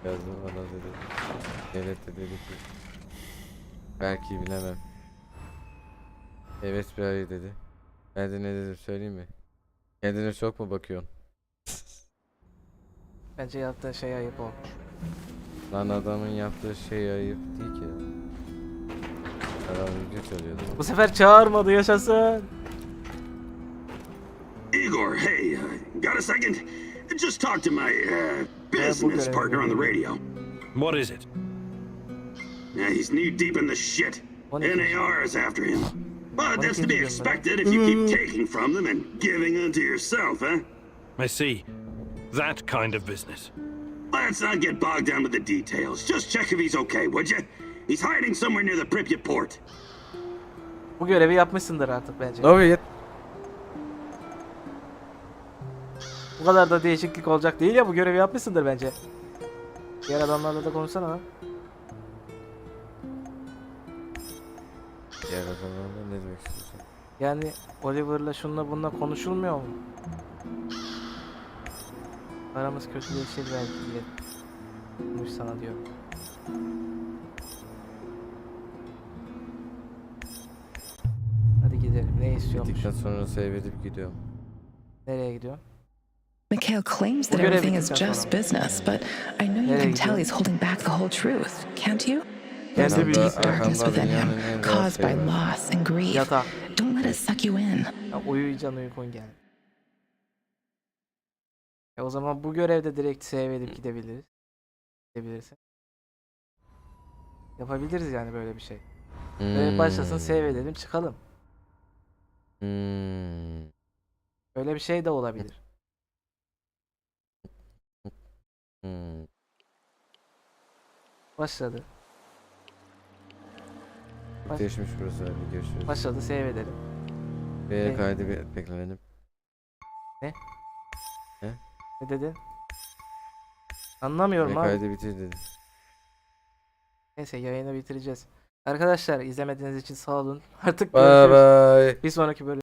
Yazdım adam dedi. Evet de dedi ki. Belki bilemem. Evet bir ay dedi. Ben de ne dedim söyleyeyim mi? Kendine çok mu bakıyorsun? Bence yaptığı şey ayıp o. Lan adamın yaptığı şey ayıp değil ki. Herhalde söylüyordu. Bu sefer çağırmadı, yaşasın. Igor, hey, got a second? Just talk to my business partner on the radio. What is it? He's knee deep in the shit. NAR is after him. But that's to be expected if you keep taking from them and giving unto yourself, huh? I see. That kind of business. Let's not get bogged down with the details. Just check if he's okay, would you? He's hiding somewhere near the Pripyat port. Bu görevi yapmışsındır artık bence. Evet. Bu kadar da değişiklik olacak değil ya, bu görevi yapmışsındır bence. Diğer adamlarla da konuşsana lan. Diğer adamlarla ne demek istiyorsun? Yani Oliver'la şunla bununla konuşulmuyor mu? Aramız kötüleşir belki diye. Konuş sana diyor. Hadi gidelim. Ne istiyormuş? Gittikten sonra save edip gidiyorum. Nereye gidiyor? Mikhail claims that everything is just business, but I know you can tell he's holding back the whole truth, can't you? There's a deep darkness within him, caused by loss and grief. Don't let it suck you in. Ya uyuyacaksın, uykun gel. O zaman bu görevde direkt save edip gidebiliriz. Gidebilirsin. Yapabiliriz yani böyle bir şey. Böyle başlasın, save edelim, çıkalım. Böyle bir şey de olabilir. Başladı. Değişmiş burası abi, görüşürüz. Başladı, save edelim. Ve kaydı beklenelim. Ne? Ne? Ne dedin? Anlamıyorum abi. Kaydı bitir dedim. Neyse, yayını bitireceğiz. Arkadaşlar izlemediğiniz için sağ olun. Artık bye görüşürüz. bye. Bir sonraki bölüm.